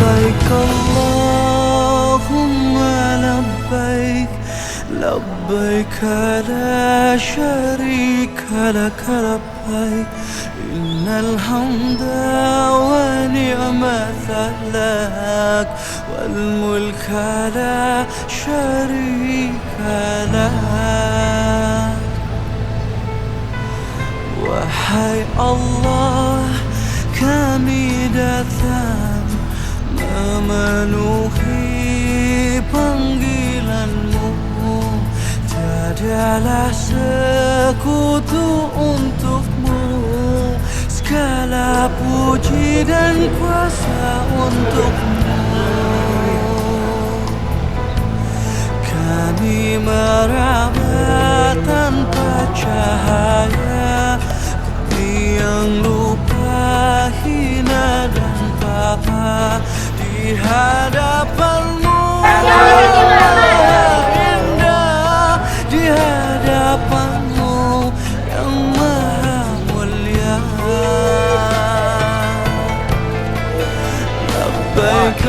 لبيك اللهم لبيك لبيك لا شريك لك لبيك إن الحمد ونعمة لك والملك لا شريك لك. Wahai Allah, kami datang memenuhi panggilan-Mu. Tiadalah sekutu untuk-Mu, segala puji dan kuasa untuk-Mu. Kami meraba tanpa cahaya, kami yang lupa, hina dan papa di hadapan-Mu. Indah di hadapan-Mu yang maha mulia. Labbaik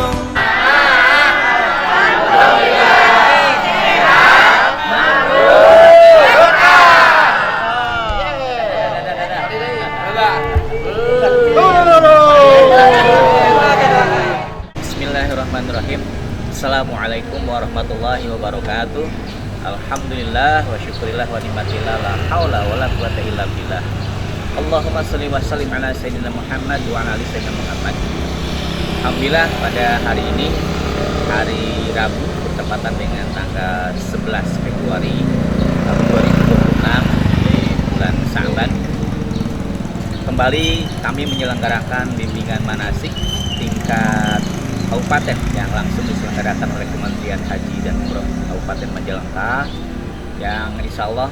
Bismillahirrahmanirrahim. Assalamualaikum warahmatullahi wabarakatuh. Alhamdulillah wa syukurillah wa nikmatillah, la haula wa la quwata illa billah. Allahumma sholli wa sallim ala sayyidina Muhammad wa ala ali sayyidina Muhammad. Alhamdulillah, pada hari ini, hari Rabu, bertepatan dengan tanggal 11 Februari tahun 2026 di bulan Sa'ban, kembali kami menyelenggarakan bimbingan manasik tingkat kabupaten yang langsung diselenggarakan oleh Kementerian Haji dan Umroh Kabupaten Majalengka, yang insya Allah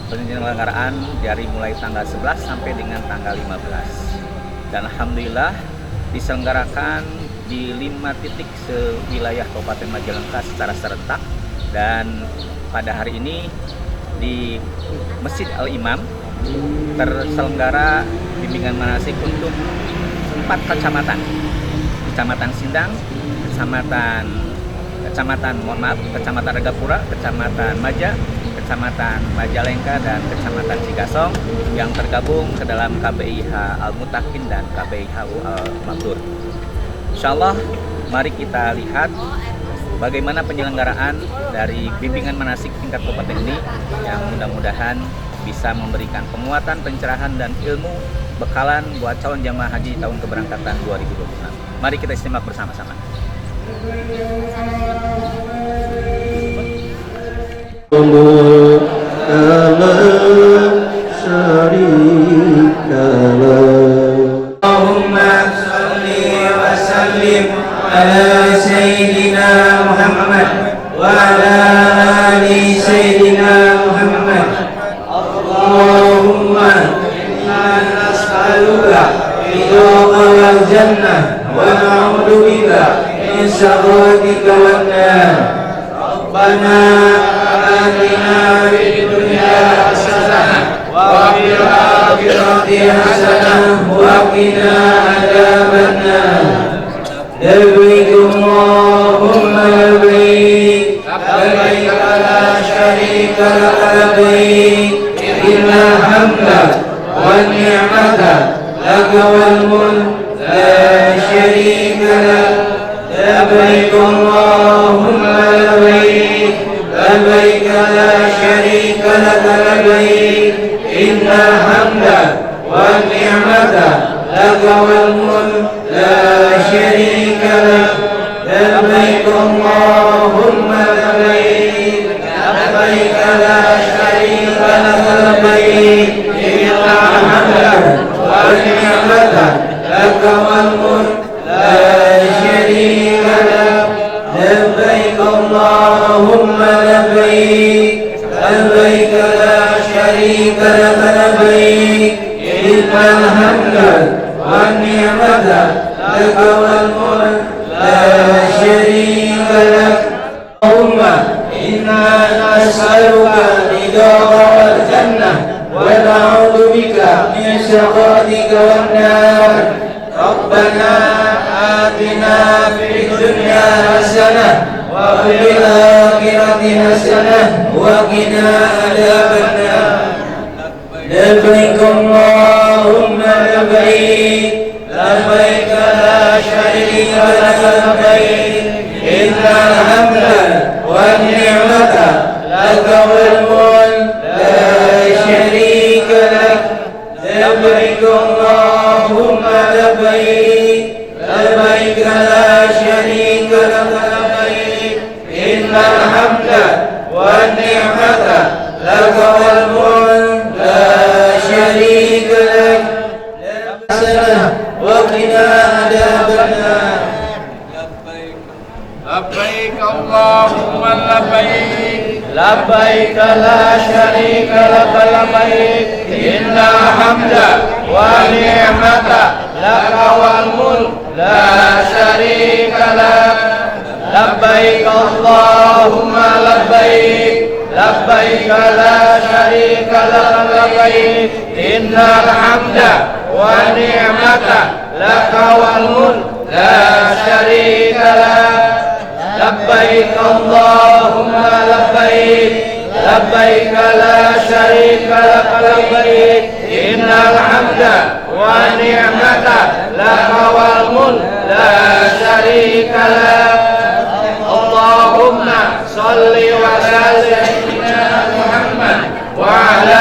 penyelenggaraan dari mulai tanggal 11 sampai dengan tanggal 15, dan alhamdulillah diselenggarakan di 5 titik sewilayah Kabupaten Majalengka secara serentak. Dan pada hari ini di Masjid Al-Imam terselenggara bimbingan manasik untuk 4 kecamatan: Kecamatan Sindang, Kecamatan Regapura, Kecamatan Maja, Kecamatan Majalengka, dan Kecamatan Cigasong yang tergabung ke dalam KBIH Al-Mutakin dan KBIH Al-Maktur. Insyaallah, mari kita lihat bagaimana penyelenggaraan dari bimbingan manasik tingkat kabupaten ini, yang mudah-mudahan bisa memberikan penguatan, pencerahan, dan ilmu bekalan buat calon jamaah haji tahun keberangkatan 2026. Mari kita simak bersama-sama. Allahumma sholli wa sallim ala sayyidina Muhammad wa ala ali sayyidina Muhammad. Allahumma inna nas'aluka ridhaka wal jannah wa na'udzu bika min sakhatika wan nar. Rabbana atina fid dunya hasanah wa fil akhirati hasanah wa qina adzabannar. Labbaik Allahumma labbaik, labbaik la syarika lak labbaik, innal hamda wan ni'mata laka wal mulk la syarika lak. Labbaik Allahumma labbaik, labbaik la syarika lak labbaik, innal hamda wan ni'mata laka wal mulk la syarika lak. Labbaik Allahumma labbaik, labbaik la syarika lak labbaik, innal hamda wan ni'mata laka wal mulk la syarika lak. Labbaik Allahumma labbaik, labbaik la syarika lak labbaik, innal hamda wan ni'mata laka wal mulk la syarika lak. Allahumma inna nas'aluka ridhaka wal jannah wa na'udzu bika min sakhatika wan nar. Rabbana atina fid حسنة وفي الآخرة حسنة وقنا عذاب النار لبيك اللهم لبيك لبيك لا شريك لك لبيك إن الحمد والنعمة لك والملك لا شريك لك لبيك اللهم لبيك لبيك لا شريك لك لبيك إن الحمد والنعمة لك والملك لا شريك لك حسنة وقنا عذاب النار لبيك اللهم لبيك لبيك لا شريك لك لبيك إن الحمد والنعمة لك والملك لا شريك لك لبيك اللهم لبيك لبيك لا شريك لك لبيك إن الحمد والنعمة لك والملك لا شريك لك لبيك اللهم لبيك لبيك لا شريك لك لبيك إن الحمد والنعمة لك والملك لا شريك لك اللهم صل وسلم على محمد وعلى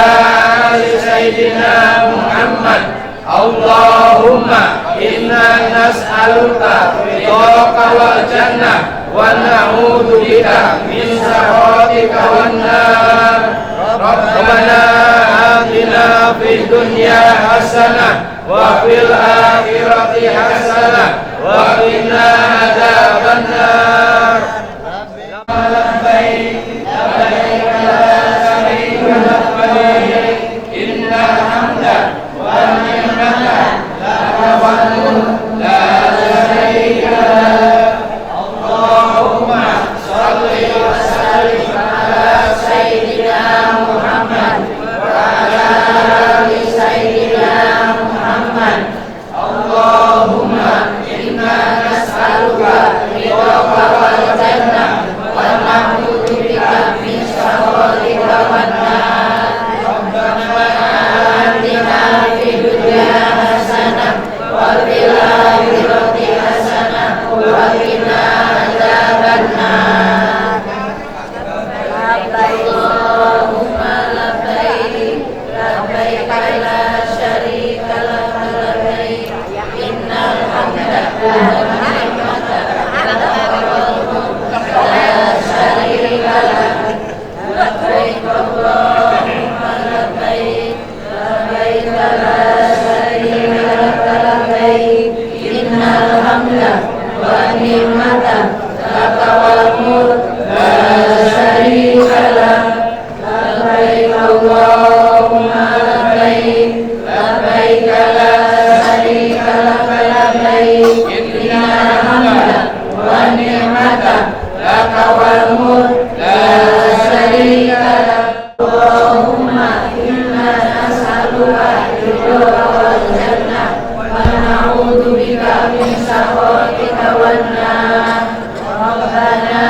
آل سيدنا محمد اللهم إنا نسألك رضاك والجنة ونعوذ بك من سخطك والنار ربنا آتنا في الدنيا حسنة وفي الآخرة حسنة وقنا عذاب النار لبيك لبيك لا شريك لك لبيك إن الحمد والنعمة لك والملك لا شريك لك اللهم صل وسلم على سيدنا محمد وعلى آل سيدنا محمد اللهم إنا نسألك رضاك والجنة ونعوذ بك من سخطك والنار ربنا آتنا في الدنيا حسنة وفي الآخرة حسنة وقنا عذاب النار لبيك اللهم لبيك لبيك لا شريك لك لبيك إن الحمد والنعمة لك والملك لا شريك لك لبيك اللهم لبيك لبيك لا شريك لك لبيك إن الحمد والنعمة لك والملك لا شريك لك لبيك اللهم لبيك لبيك لا شريك لك لبيك إن الحمد والنعمة لك والملك لا شريك لك اللهم إنا نسألك رضاك والجنة ونعوذ بك من سخطك والنار ربنا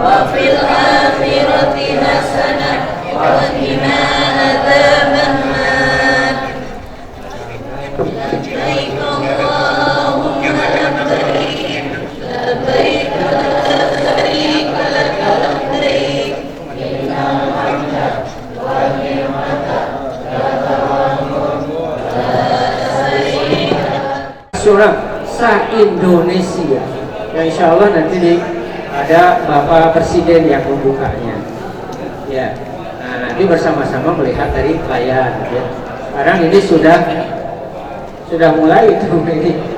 وفي الآخرة حسنة وقنا عذاب النار لبيك اللهم لبيك لبيك لا شريك لك لبيك إن الحمد والنعمة لك والملك لا شريك لك. Surah se-Indonesia yang insya Allah nanti ada Bapak Presiden yang membukanya ya. Nah, nanti bersama-sama melihat dari layar ya. Sekarang ini sudah mulai itu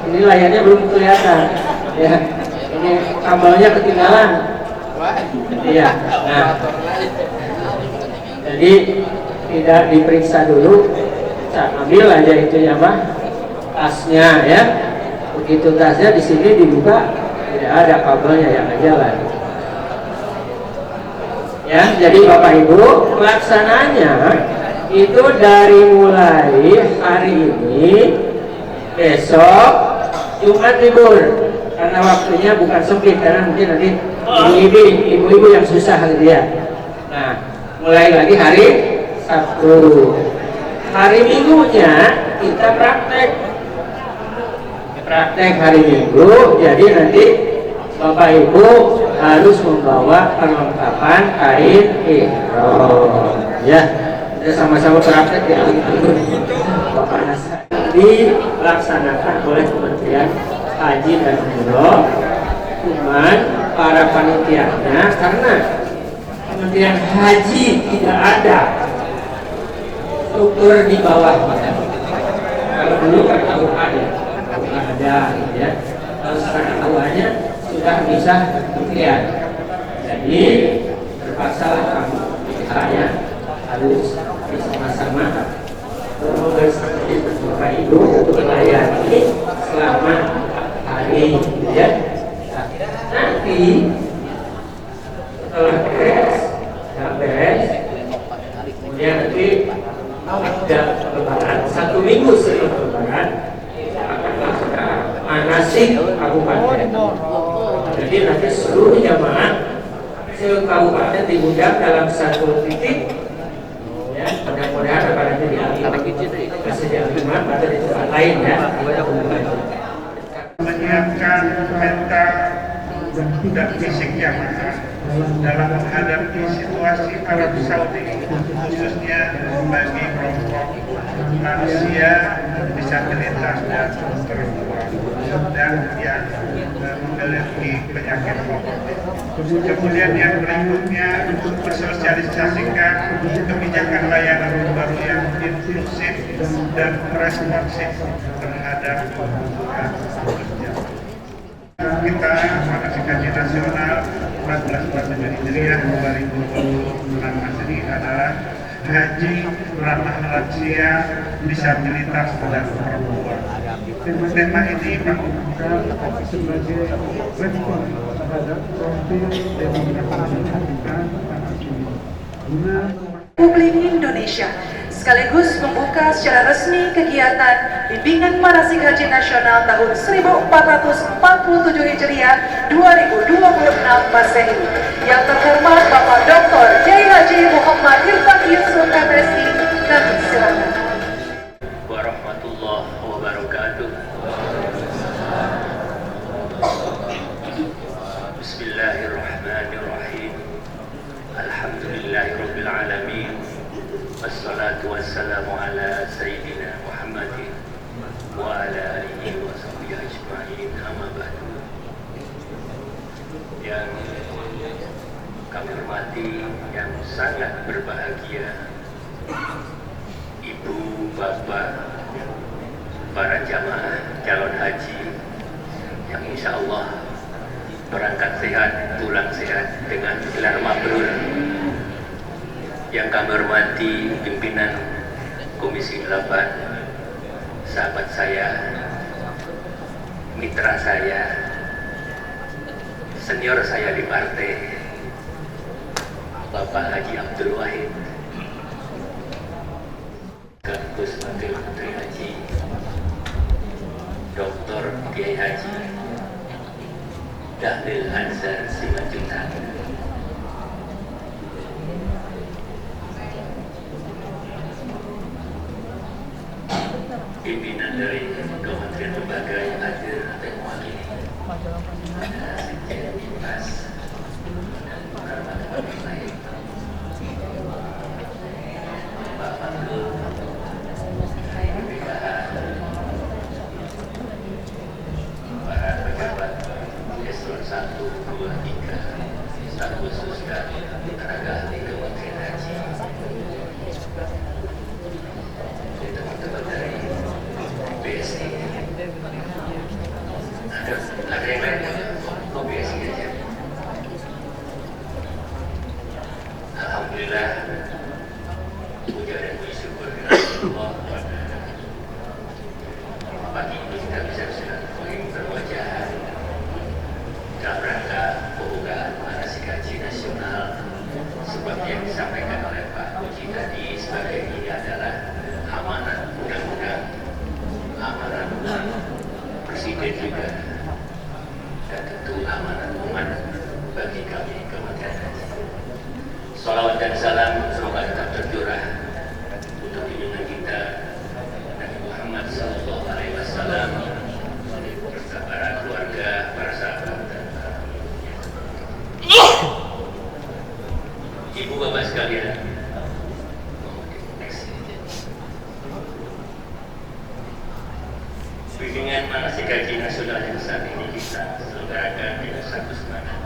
ini layarnya belum kelihatan ya, ini kabelnya ketinggalan ya. Nah, jadi tidak diperiksa dulu, ambil aja itu ya Pak, tasnya ya. Begitu tasnya di sini dibuka, tidak ada kabelnya yang jalan. Ya, jadi Bapak Ibu, pelaksananya itu dari mulai hari ini, besok, Jumat libur. Karena waktunya bukan sempit, karena mungkin nanti ibu-ibu yang susah gitu ya. Nah, mulai lagi hari Sabtu. Hari Minggunya kita praktek hari Minggu, jadi nanti Bapak Ibu harus membawa perlengkapan kain ihram ya. Kita sama-sama praktek ya. Bapak Nasa dilaksanakan oleh Kementerian Haji dan Umroh, cuman para panitianya karena Kementerian Haji tidak ada struktur di bawahnya. Kalau dulu kan ada ya, terus awalnya sudah bisa kementerian, jadi terpaksa kami hanya harus bersama-sama bersama Bapak Ibu untuk melayani selama hari ya. Nanti setelah beres, kemudian nanti ada lebaran, 1 minggu sebelum lebaran manasik kabupaten. Jadi nanti seluruh jamaah se-kabupaten diundang dalam satu titik. Ya, mudah-mudahan apa nanti diambil imam atau di tempat lain ya. Menyiapkan mental dan fisik jamaah dalam menghadapi situasi Arab Saudi, khususnya bagi kelompok lansia, disabilitas dan perempuan dan yang memiliki penyakit komorbid. Kemudian yang berikutnya untuk mensosialisasikan kebijakan layanan baru yang inklusif dan responsif terhadap kebutuhan kerja. Kita manasik haji nasional 14 Hijriah 2026 Masehi adalah haji ramah lansia, disabilitas dan perempuan. Tema ini Pak sebagai respon terhadap profil demografi Republik Indonesia sekaligus membuka secara resmi kegiatan Bimbingan Manasik Haji Nasional tahun 1447 Hijriah 2026 Masehi. Yang terhormat Bapak Dr. Kiai Haji Muhammad Irfan Yusuf MSI, kami silakan. Warahmatullahi wabarakatuh. Bismillahirrahmanirrahim. Alhamdulillahirabbil alamin. Wassalatu wassalamu ala sayyidina Muhammadin wa ala alihi wa sahbihi ajma'in, amma ba'du. Yang kami hormati, yang sangat berbahagia, Ibu, Bapak, para jamaah calon haji yang insya Allah berangkat sehat, pulang sehat dengan gelar mabrur. Yang kami hormati pimpinan Komisi 8, sahabat saya, mitra saya, senior saya di partai, Bapak Haji Abdul Wahid, Sekaligus Wakil Menteri Haji Dr. Kiai Haji Dahil Ansar Simanjuntak, tenaga ahli Kementerian Haji, teman-teman dari BSI. Ada yang lain? Oh, BSI aja. Alhamdulillah, puja dan puji syukur Allah. Pagi ini kita bisa silaturahim berwajah dalam rangka pembukaan manasik haji nasional seperti yang disampaikan oleh Pak Puji tadi, sebagai ini adalah amanat undang-undang, amanat Presiden juga, dan tentu amanat umat bagi kami Kementerian Haji. Salawat dan salam semoga tetap tercurah untuk junjungan kita Nabi Muhammad SAW beserta para keluarga, para sahabat, dan ibu bapak sekalian. Bimbingan manasik haji nasional yang saat ini kita selenggarakan dengan satu semangat,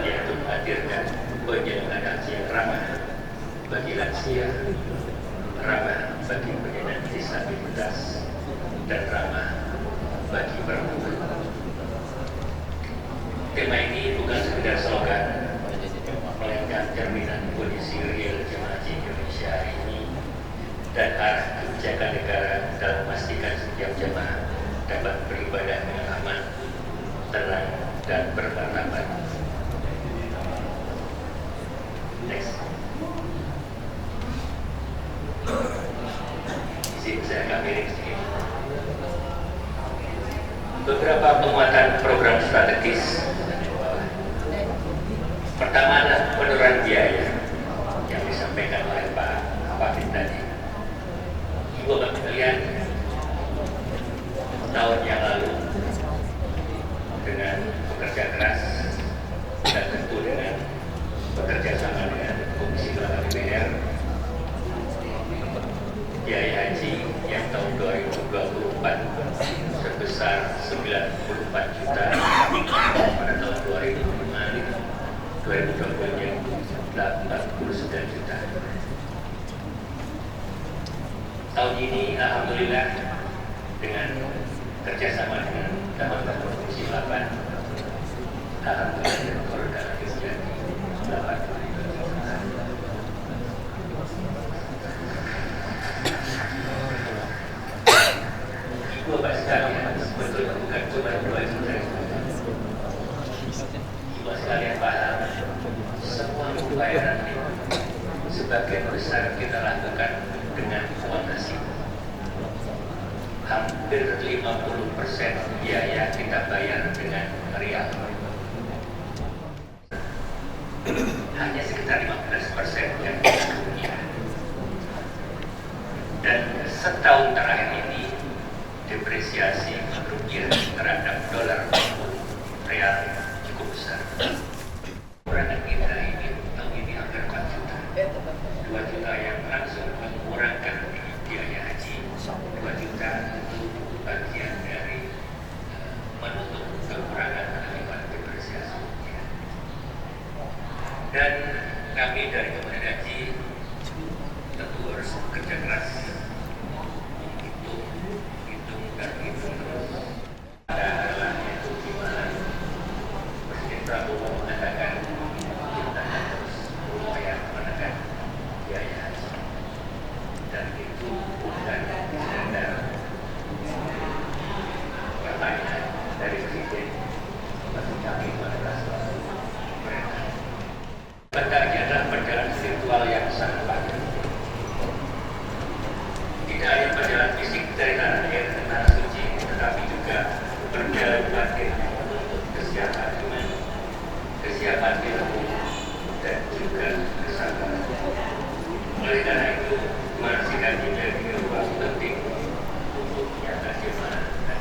yaitu menghadirkan penyelenggaraan haji yang ramah bagi lansia, ramah bagi penyandang disabilitas, dan ramah bagi perempuan. Tema ini bukan sekedar slogan, melainkan cerminan kondisi real jemaah haji Indonesia hari ini dan arah kebijakan negara dalam memastikan setiap jemaah dapat beribadah dengan aman, tenang, dan bermartabat. Next. Izin saya kami sedikit. Beberapa penguatan program strategis. Pertama adalah penurunan biaya yang disampaikan oleh Pak Wafid tadi. Ibu bapak sekalian, tahun yang lalu dengan bekerja keras dan tentu dengan bekerja sama dengan Komisi 8 DPR, biaya haji yang tahun 2024 sebesar 94 juta, pada tahun 2020-nya 89 juta. Tahun ini alhamdulillah dengan kerjasama dengan teman-teman Komisi 8, alhamdulillah koordinasi menjadi 8. Ibu bapak sekalian, sebetulnya bukan cuma 2 juta. Ibu sekalian paham, semua pembayaran ini sebagian besar kita lakukan dengan uang asing. Hampir 50% biaya kita bayar dengan rial. Hanya sekitar 15% yang kita punya. Dan setahun terakhir ini depresiasi rupiah terhadap dolar maupun real cukup besar. Kurangan kita ini tahun ini hampir 4 juta. 2 juta yang langsung mengurangkan biaya haji, 2 juta itu bagian dari menutup kekurangan akibat depresiasi rupiah. Dan kami dari Kementerian Haji tentu harus bekerja keras, hitung dan hitung terus. Adalah itu gimana Presiden Prabowo mengatakan kita harus berupaya menekan biaya haji, dan itu bukan sekedar pertanyaan dari Presiden, tapi kami adalah mereka. Benarnya adalah perjalanan spiritual yang sangat panjang. Tidak hanya perjalanan fisik dari tanah air ke tanah suci, tetapi juga perjalanan batin untuk kesiapan iman, kesiapan ilmu, dan juga kesabaran. Oleh karena itu, manasik haji menjadi ruang penting untuk menyatakan jemaah dan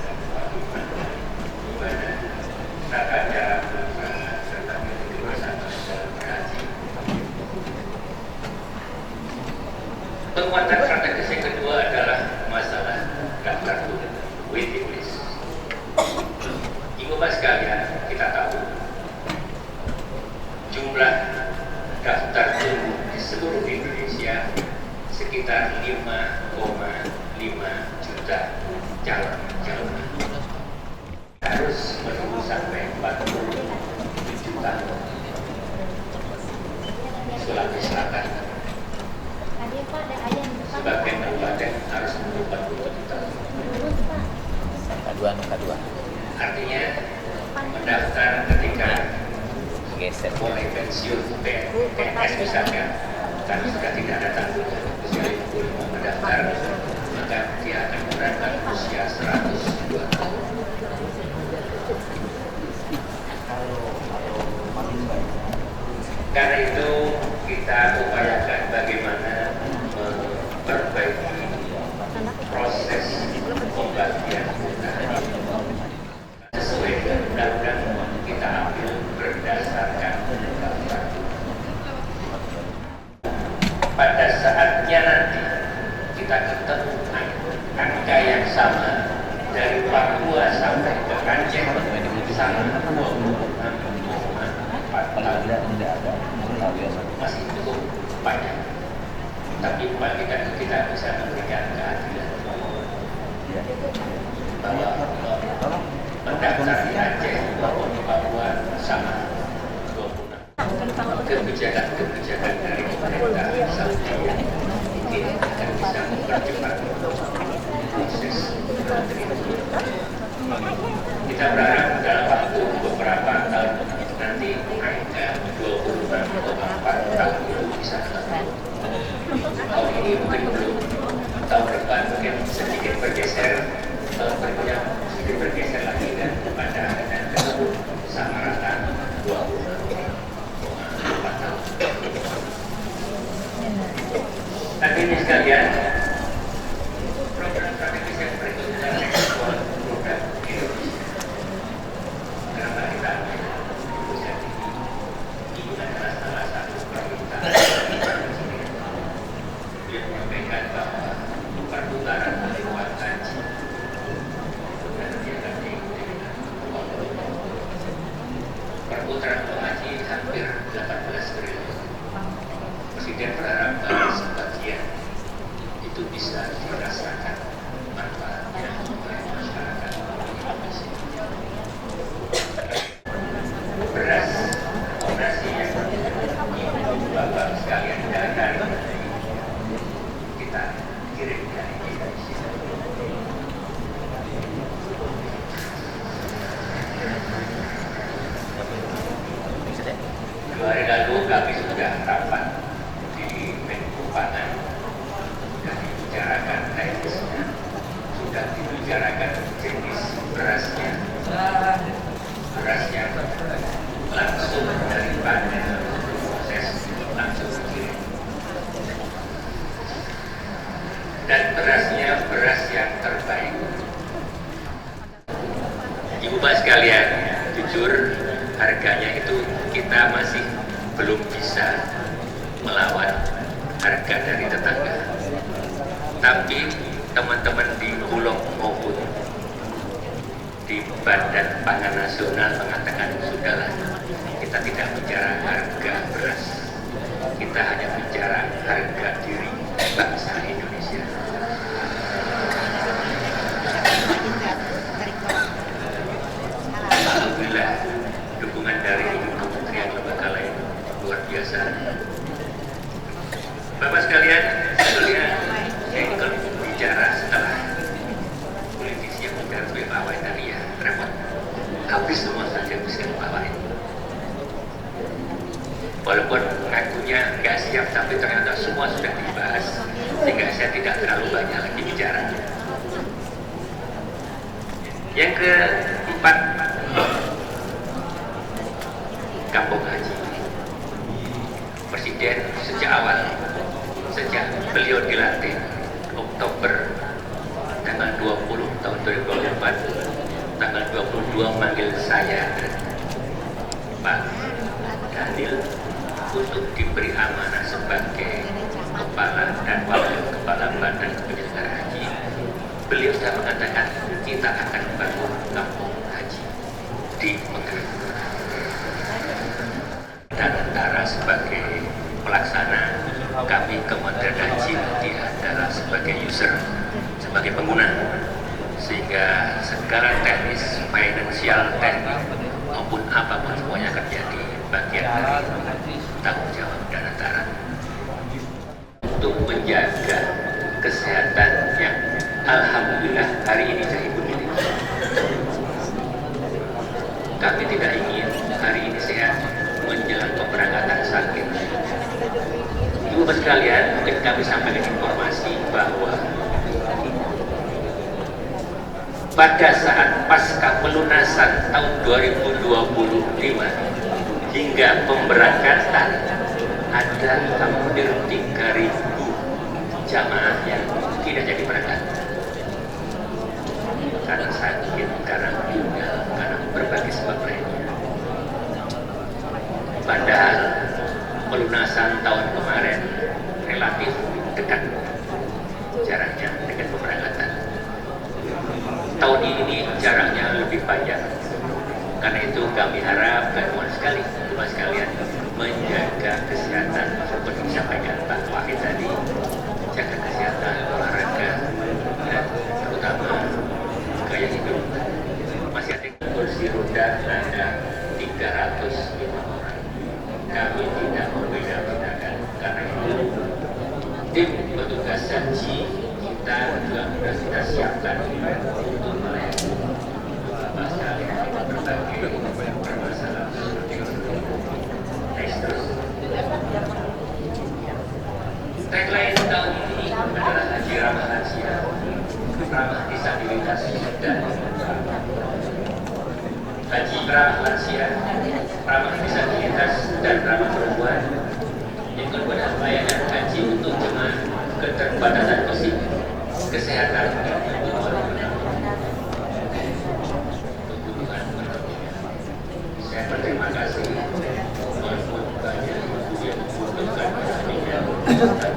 ibadah, tata cara berusaha, serta mengikuti bersama dalam berhaji. Penguatan strategis yang kedua adalah masalah daftar waiting list. Ibu bapak sekalian, kita tahu jumlah sekitar 5,5 juta calon jemaah. Harus menunggu sampai 47 tahun. Sulawesi Selatan, sebagian kabupaten harus menunggu 47 tahun. Kedua. Artinya mendaftar ketika Geser. mulai pensiun PNS misalnya, karena sudah tidak ada tanggungan usia 55 mendaftar, maka dia akan berangkat usia 102 tahun. Karena itu kita upayakan bagaimana memperbaiki proses pembagian kuota sesuai dengan undang-undang. Kita ambil berdasarkan undang-undang. Pada saatnya nanti kita ketemu angka yang sama dari Papua sampai ke Aceh sama 26,4 tahun. Masih cukup banyak, tapi paling tidak kita bisa memberikan keadilan bahwa mendaftar di Aceh maupun di Papua sama 26. Kebijakan dari pemerintah Saudi ini akan bisa mempercepat proses kita berharap dalam waktu beberapa tahun nanti angka 26,4 tahun itu bisa tercapai. Tahun ini mungkin belum, tahun depan mungkin sedikit bergeser, tahun berikutnya sedikit bergeser lagi dan pada akhirnya tersebut sama rata 26,4 tahun. Tapi ini sekalian, program strategis yang berikutnya adalah program Indonesia. Kenapa kita ambil Indonesia ini adalah salah satu permintaan yang menyampaikan bahwa perputaran lewat haji nanti akan diikuti dengan perputaran haji hampir 18 triliun. Presiden berharap bahwa sebagian itu bisa dirasakan manfaatnya oleh masyarakat Indonesia. Beras operasi yang Bapak sekalian dari kita kirim dari Indonesia. Dua hari lalu kami sudah rapat di Menko Pangan, sudah dibicarakan teknisnya, sudah dibicarakan jenis berasnya langsung dari panen proses langsung dikirim, dan berasnya beras yang terbaik. Ibu Bapak sekalian, jujur harganya itu kita masih belum bisa melawan harga dari tetangga. Tapi teman-teman di Bulog maupun di Badan Pangan Nasional mengatakan sudahlah, kita tidak bicara harga beras, kita hanya bicara harga diri bangsa Indonesia. Alhamdulillah, dukungan dari kementerian lembaga lain luar biasa. Bapak sekalian, sebetulnya saya kalau bicara setelah politisi yang udah bawain tadi ya repot, habis semua saja bisa bawain. Walaupun ngakunya nggak siap, tapi ternyata semua sudah dibahas, sehingga saya tidak terlalu banyak lagi bicara. Yang keempat, kampung haji. Presiden sejak awal, sejak beliau dilantik Oktober tanggal 20 tahun 2024, tanggal 22 manggil saya dan Pak Daniel untuk diberi amanah sebagai kepala dan wakil kepala badan penyelenggara haji. Beliau sudah mengatakan kita akan membangun kampung haji di Mekah, dan antara sebagai pelaksana kami Kementerian Haji nanti ada sebagai user, sebagai pengguna, sehingga segala teknis, finansial, teknik maupun apapun semuanya akan jadi bagian dari tanggung jawab dan antara untuk menjaga kesehatan yang alhamdulillah hari ini saya miliki. Kami tidak ingin hari ini sehat menjelang pemberangkatan sakit. Ibu sekalian, mungkin kami sampaikan informasi bahwa pada saat pasca pelunasan tahun 2025 hingga pemberangkatan ada hampir 3.000 jamaah yang tidak jadi berangkat karena sakit, karena meninggal, karena berbagai sebab lainnya. Padahal pelunasan tahun kemarin relatif dekat jaraknya dengan pemberangkatan. Tahun ini jaraknya lebih panjang. Karena itu kami harap mohon sekali Bapak sekalian menjaga kesehatan seperti disampaikan Pak Wahid tadi, jaga kesehatan, olahraga, dan terutama gaya hidup. Masih ada kursi roda ada 305 orang. Kami tidak membeda-bedakan karena itu tim petugas haji kita juga sudah kita siapkan untuk melayani Bapak sekalian berbagai permasalahan seperti itu. Next terus. Tagline tahun ini adalah Haji Ramah Lansia, ramah disabilitas dan Haji Ramah Lansia, ramah disabilitas dan ramah perempuan yang kepada layanan haji untuk jemaah keterbatasan fisik, kesehatan dan kebutuhan saya berterima kasih walaupun banyak yang membutuhkan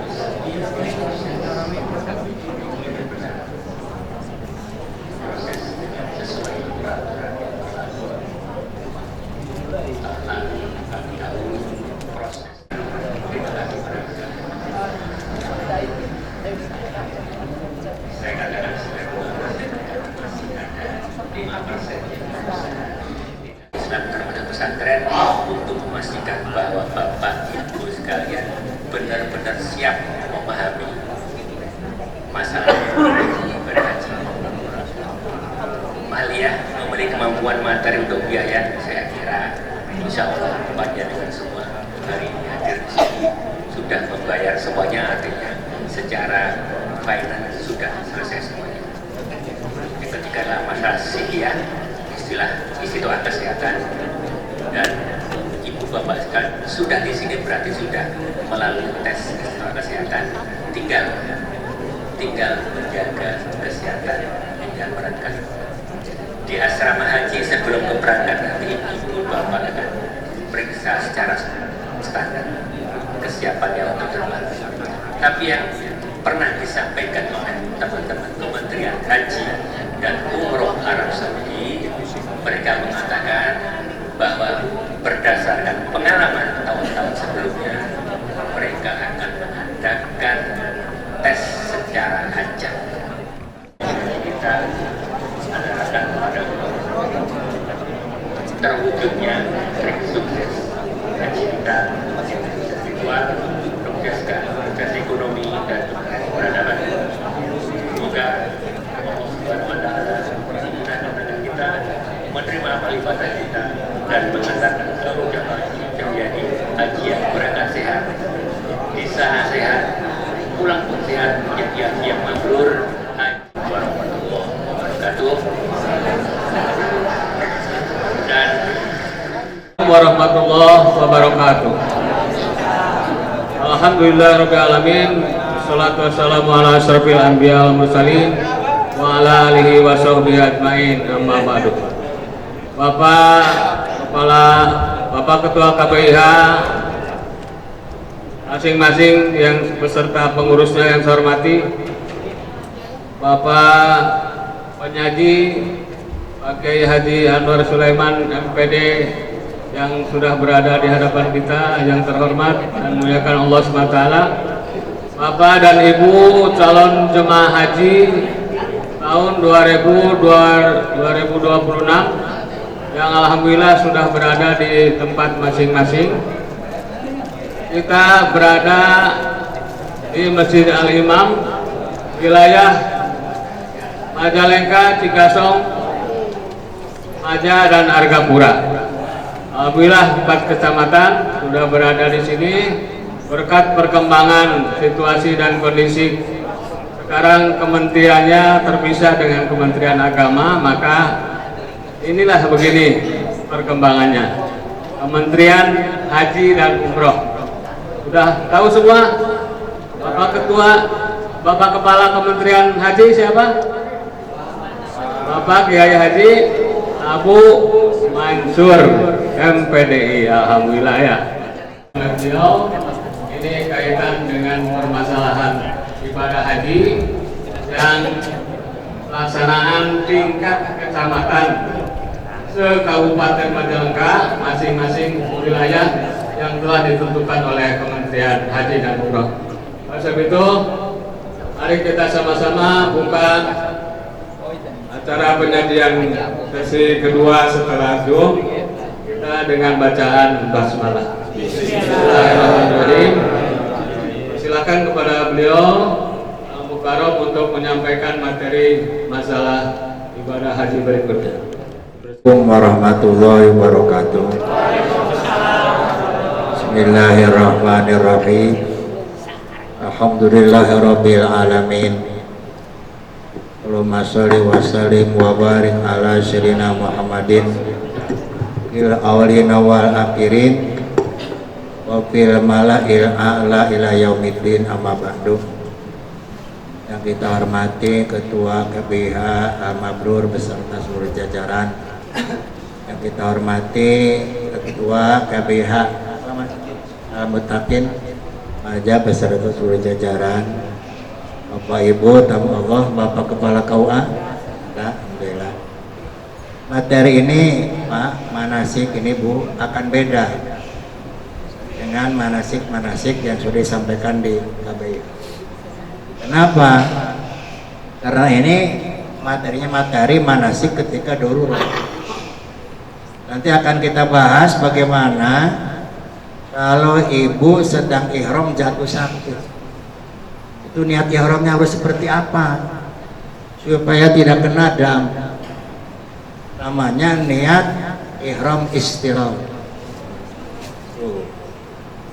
proses sesuai peraturan yang berlaku. Kami tahu proses. Terima kasih berangkat. Saya katakan sudah 2% masih ada 5% yang Islam terhadap pesantren untuk memastikan bahwa Bapak Ibu sekalian benar-benar siap memahami masalah berhaji. Maliyah memiliki kemampuan materi untuk biaya, saya kira insya Allah tempatnya dengan semua hari ini hadir di sini sudah membayar semuanya, artinya secara finance sudah selesai semuanya. Ketika masalah sihiyah, istilah kesehatan dan ibu bapak sekalian sudah di sini berarti sudah melalui tes istilah kesehatan, tinggal menjaga kesehatan hingga berangkat. Di asrama haji sebelum keberangkatan nanti ibu bapak akan periksa secara standar kesiapannya untuk terbang. Tapi yang pernah disampaikan oleh teman-teman Kementerian Haji dan Umroh Arab Saudi, mereka mengatakan bahwa berdasarkan pengalaman tahun-tahun sebelumnya, mereka akan mengadakan tes secara acak. Kita adakan pada terwujudnya sukses haji kita, spiritual, sukses ekonomi dan peradaban. Semoga Allah memudahkan kita menerima amal ibadah kita dan mengantarkan seluruh jamaah menjadi haji yang berangkat sehat, di sana sehat, pulang pun sehat, menjadi haji yang mabrur. Warahmatullahi wabarakatuh. Dan warahmatullahi wabarakatuh. Alhamdulillah rabbil alamin. Wassalatu wassalamu ala asyrafil anbiya wal mursalin wa ala alihi wa sahbihi ajmain. Amma ba'du. Bapak Ketua KPIH, masing-masing yang beserta pengurusnya yang saya hormati, Bapak Penyaji Pak Kiai Haji Anwar Sulaiman MPD yang sudah berada di hadapan kita, yang terhormat dan muliakan Allah SWT, Bapak dan Ibu calon jemaah haji tahun 2026 yang alhamdulillah sudah berada di tempat masing-masing. Kita berada di Masjid Al-Imam, wilayah Majalengka, Cikasong, Maja, dan Argapura. Alhamdulillah 4 kecamatan sudah berada di sini berkat perkembangan situasi dan kondisi. Sekarang kementeriannya terpisah dengan Kementerian Agama, maka inilah begini perkembangannya. Kementerian Haji dan Umroh sudah tahu semua. Bapak Ketua, Bapak Kepala Kementerian Haji siapa? Bapak Kiai Haji Abu Mansur MPDI. Alhamdulillah ya. Beliau ini kaitan dengan permasalahan ibadah haji dan pelaksanaan tingkat kecamatan se-Kabupaten Majalengka, masing-masing wilayah yang telah ditentukan oleh Kementerian Haji dan Umroh. Oleh sebab itu, mari kita sama-sama buka acara penyajian sesi kedua setelah Zoom kita dengan bacaan basmalah. Bismillahirrahmanirrahim. Silakan kepada beliau Al-Mukarram untuk menyampaikan materi masalah ibadah haji berikutnya. Assalamualaikum warahmatullahi wabarakatuh. Bismillahirrahmanirrahim. Alhamdulillahirabbil alamin. Allahumma shalli wa sallim wa barik ala sayyidina Muhammadin fil awwalina wal akhirin wa fil mala'il a'la ila yaumiddin, amma ba'du. Yang kita hormati Ketua KBH Al-Mabrur beserta seluruh jajaran, yang kita hormati Ketua KBH Al-Muttaqin Maja beserta seluruh jajaran, Bapak Ibu tamu Allah, Bapak Kepala KUA. Alhamdulillah. Materi ini Pak, manasik ini Bu akan beda dengan manasik-manasik yang sudah disampaikan di KBI. Kenapa? Karena ini materinya materi manasik ketika darurat. Nanti akan kita bahas bagaimana kalau ibu sedang ihram jatuh sakit. Itu niat ihramnya harus seperti apa supaya tidak kena dam. Namanya niat ihram istighfar.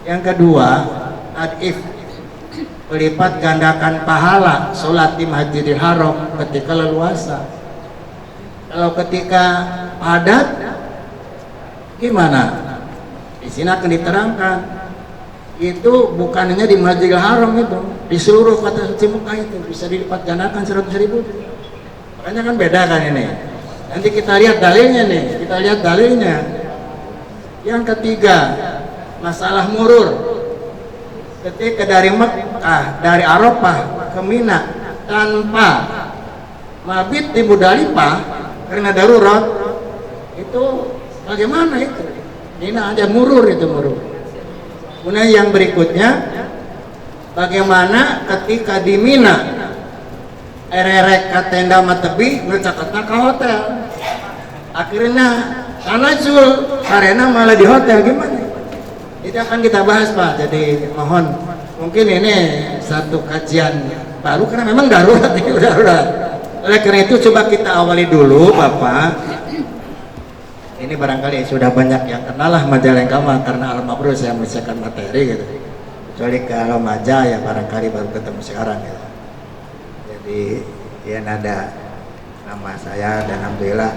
Yang kedua, tadif, melipat gandakan pahala sholat di Masjidil Haram ketika leluasa. Kalau ketika padat gimana? Di sini akan diterangkan. Itu bukan hanya di Masjidil Haram, itu di seluruh kota suci Mekah itu bisa dilipat gandakan 100.000. Makanya kan beda kan ini. Nanti kita lihat dalilnya nih, kita lihat dalilnya. Yang ketiga, masalah murur. Ketika dari Mekah, dari Arafah ke Mina tanpa mabit di Muzdalifah karena darurat, itu bagaimana itu? Ini ada murur, itu murur. Kemudian yang berikutnya, bagaimana ketika di Mina ererek ka tenda matebi ngecaketna ke hotel, akhirnya tanazul karena malah di hotel, gimana? Itu akan kita bahas Pak. Jadi mohon, mungkin ini satu kajian baru karena memang darurat ini darurat. Oleh karena itu coba kita awali dulu Bapak. Ini barangkali sudah banyak yang kenal lah Majalengka karena Al-Mabrur saya menyiapkan materi gitu. Kecuali kalau Maja ya barangkali baru ketemu sekarang gitu. Jadi ya ada nama saya dan alhamdulillah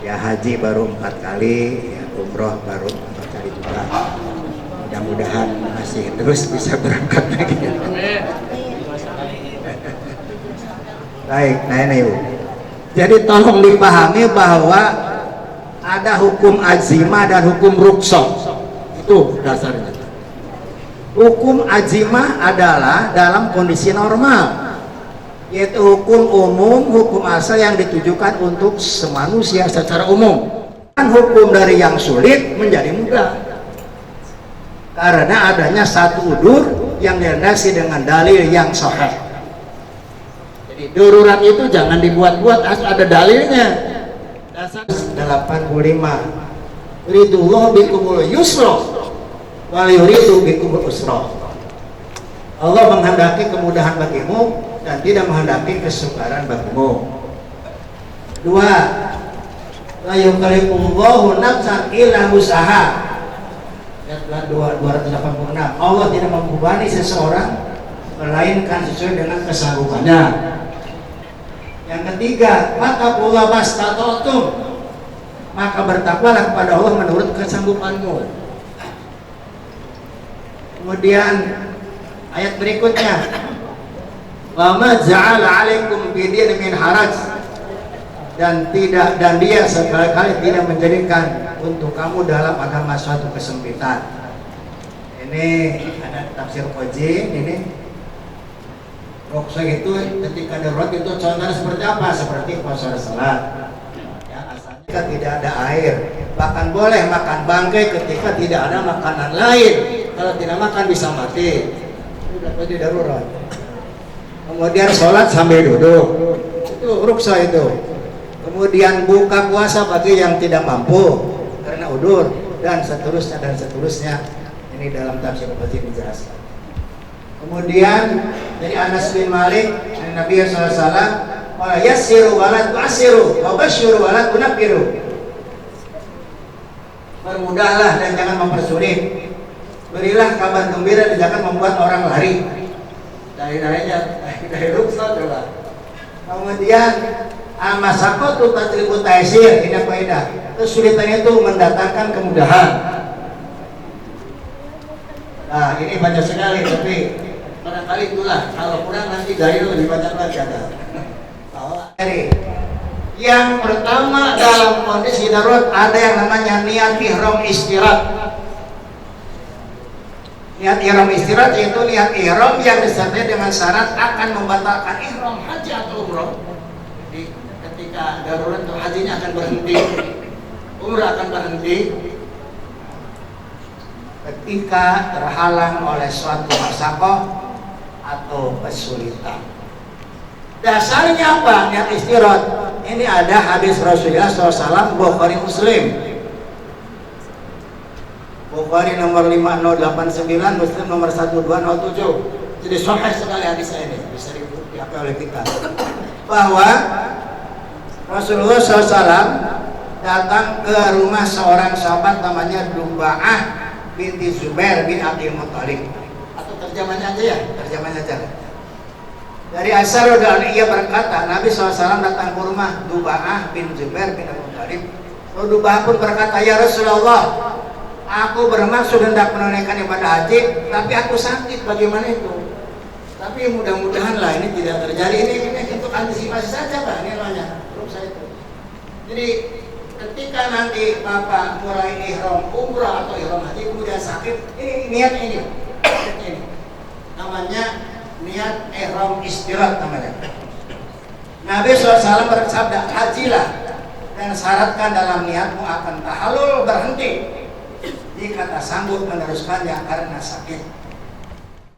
ya haji baru 4 kali, ya umroh baru 4 kali juga. Mudah-mudahan masih terus bisa berangkat lagi. Baik, nah ini Ibu. Jadi tolong dipahami bahwa ada hukum azimah dan hukum rukhsah. Itu dasarnya. Hukum azimah adalah dalam kondisi normal, yaitu hukum umum, hukum asal yang ditujukan untuk semanusia secara umum. Dan hukum dari yang sulit menjadi mudah karena adanya satu udur yang dilandasi dengan dalil yang sahih. Jadi darurat itu jangan dibuat-buat, harus ada dalilnya. Dasar 85. Ridullah bikumul yusra wal yuridu bikumul usra. Allah menghendaki kemudahan bagimu dan tidak menghendaki kesukaran bagimu. 2. La yukallifullahu nafsan illa wus'aha. Ayat 286. Allah tidak membebani seseorang melainkan sesuai dengan kesanggupannya. Yang ketiga, fattaqullaha mastata'tum. Maka bertakwalah kepada Allah menurut kesanggupanmu. Kemudian ayat berikutnya, wa ma ja'ala 'alaikum bidin min haraj. Dan dia sekali-kali tidak menjadikan untuk kamu dalam agama suatu kesempitan. Ini ada tafsir Koji. Ini ruksa itu ketika darurat itu contohnya seperti apa? Seperti puasa salat. Ya, asalnya tidak ada air. Bahkan boleh makan bangkai ketika tidak ada makanan lain. Kalau tidak makan bisa mati. Itu dapat darurat. Kemudian sholat sambil duduk. Itu ruksa itu. Kemudian buka puasa bagi yang tidak mampu karena udur dan seterusnya. Ini dalam tafsir Qadhi dijelaskan. Kemudian dari Anas bin Malik, Nabi SAW, "Wa yassiru wa la tu'assiru, wa basyiru wa la tunaffiru." Permudahlah dan jangan mempersulit. Berilah kabar gembira dan jangan membuat orang lari. Dari ruksa coba. Kemudian Masaqatu tajribu taisir, ini kaidah. Kesulitan itu mendatangkan kemudahan. Nah, ini banyak sekali, tapi barangkali itulah. Kalau kurang nanti dari lebih banyak lagi ada. Yang pertama dalam kondisi darurat ada yang namanya niat ihram istirahat. Niat ihram istirahat yaitu niat ihram yang disertai dengan syarat akan membatalkan ihram haji atau umrah. Ketika darurat itu hajinya akan berhenti, umrah akan berhenti ketika terhalang oleh suatu masakoh atau kesulitan. Dasarnya apa? Niat istirahat. Ini ada hadis Rasulullah SAW, Bukhari Muslim. Bukhari nomor 5089, Muslim nomor 1207. Jadi sahih sekali hadis ini, bisa dipakai oleh kita. Bahwa Rasulullah SAW datang ke rumah seorang sahabat namanya Dumba'ah binti Zubair bin Abdul Muttalib. Atau terjemahnya aja ya, terjemahnya aja. Dari Asar radhiyallahu ia berkata, Nabi SAW datang ke rumah Dumba'ah bin Zubair bin Abdul Muttalib. Lalu Dumba'ah pun berkata, ya Rasulullah, aku bermaksud hendak menunaikan ibadah haji, tapi aku sakit, bagaimana itu? Tapi mudah-mudahan lah ini tidak terjadi. Ini untuk antisipasi saja Pak, ini namanya. Jadi ketika nanti Bapak mulai ihram umrah atau ihram haji kemudian sakit, ini niat ini namanya niat ihram istirahat namanya. Nabi SAW bersabda, hajilah dan syaratkan dalam niatmu akan tahallul berhenti jika tak sanggup meneruskannya karena sakit.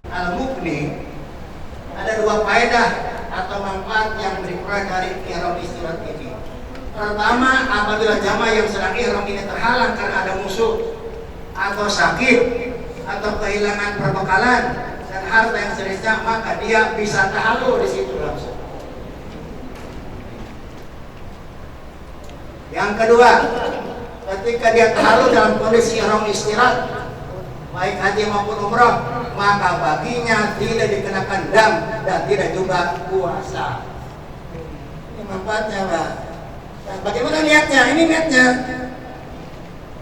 Al-Muqni ada dua faedah atau manfaat yang diperoleh dari ihram istirahat ini. Pertama, apabila jamaah yang sedang ihram ini terhalang karena ada musuh atau sakit atau kehilangan perbekalan dan harta yang sejenisnya, maka dia bisa tahallul di situ langsung. Yang kedua, ketika dia tahallul dalam kondisi ihram istirahat, baik haji maupun umrah, maka baginya tidak dikenakan dam dan tidak juga puasa. Ini manfaatnya Pak. Bagaimana niatnya? Ini niatnya.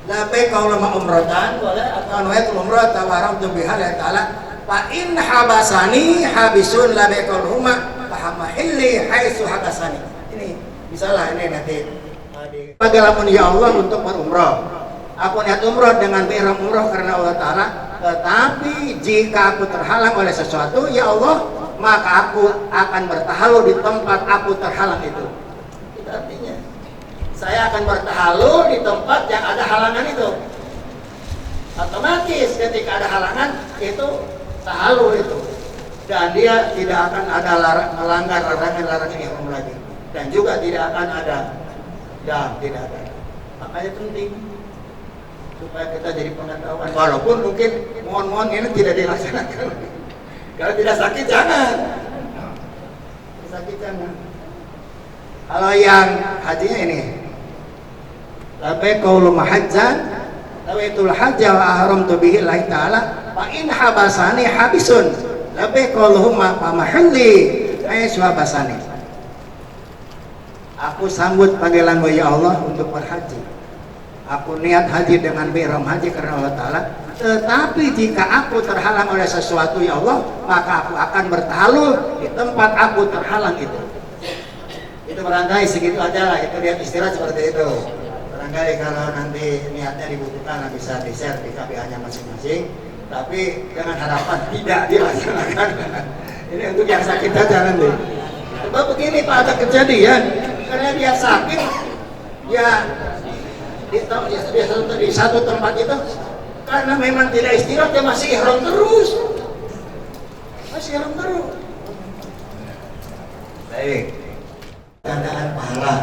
Labbaik Allahumma umratan boleh atau nawaitul umrah tawaramtu biha lillahi ta'ala. Fa in habasani habisun labbaik Allahumma fa hamahilli haitsu habasani. Ini misalnya ini nanti. Bagaimana ya Allah untuk berumrah. Aku niat umrah dengan ihram umrah karena Allah Ta'ala. Tetapi jika aku terhalang oleh sesuatu, ya Allah, maka aku akan bertahallul di tempat aku terhalang itu. Itu artinya saya akan bertahallul di tempat yang ada halangan itu. Otomatis ketika ada halangan itu tahalul itu, dan dia tidak akan ada melanggar larangan-larangan ihram lagi, dan juga tidak akan ada tidak ada. Makanya penting supaya kita jadi pengetahuan, walaupun mungkin mohon ini tidak dilaksanakan. Kalau tidak sakit jangan, sakit jangan. Kalau yang hajinya ini, labbaik qaulul mahajjan tawaitul hajja wa ahramtu bihi Allah taala fa in habasani habisun labbaik qauluhumma fa mahalli aysu habasani. Aku sambut panggilanmu ya Allah untuk berhaji. Aku niat haji dengan ihram haji karena Allah taala. Tetapi jika aku terhalang oleh sesuatu ya Allah, maka aku akan bertahalul di tempat aku terhalang itu. Itu barangkali segitu aja lah, itu lihat istirahat seperti itu. Barangkali kalau nanti niatnya dibutuhkan bisa di-share di KPA-nya masing-masing, tapi dengan harapan tidak dilaksanakan. Ini untuk yang sakit aja nanti. Sebab begini Pak, ada kejadian karena dia sakit, ya di satu tempat itu karena memang tidak istirahat, dia masih ihram terus. Baik. Tandaan pahala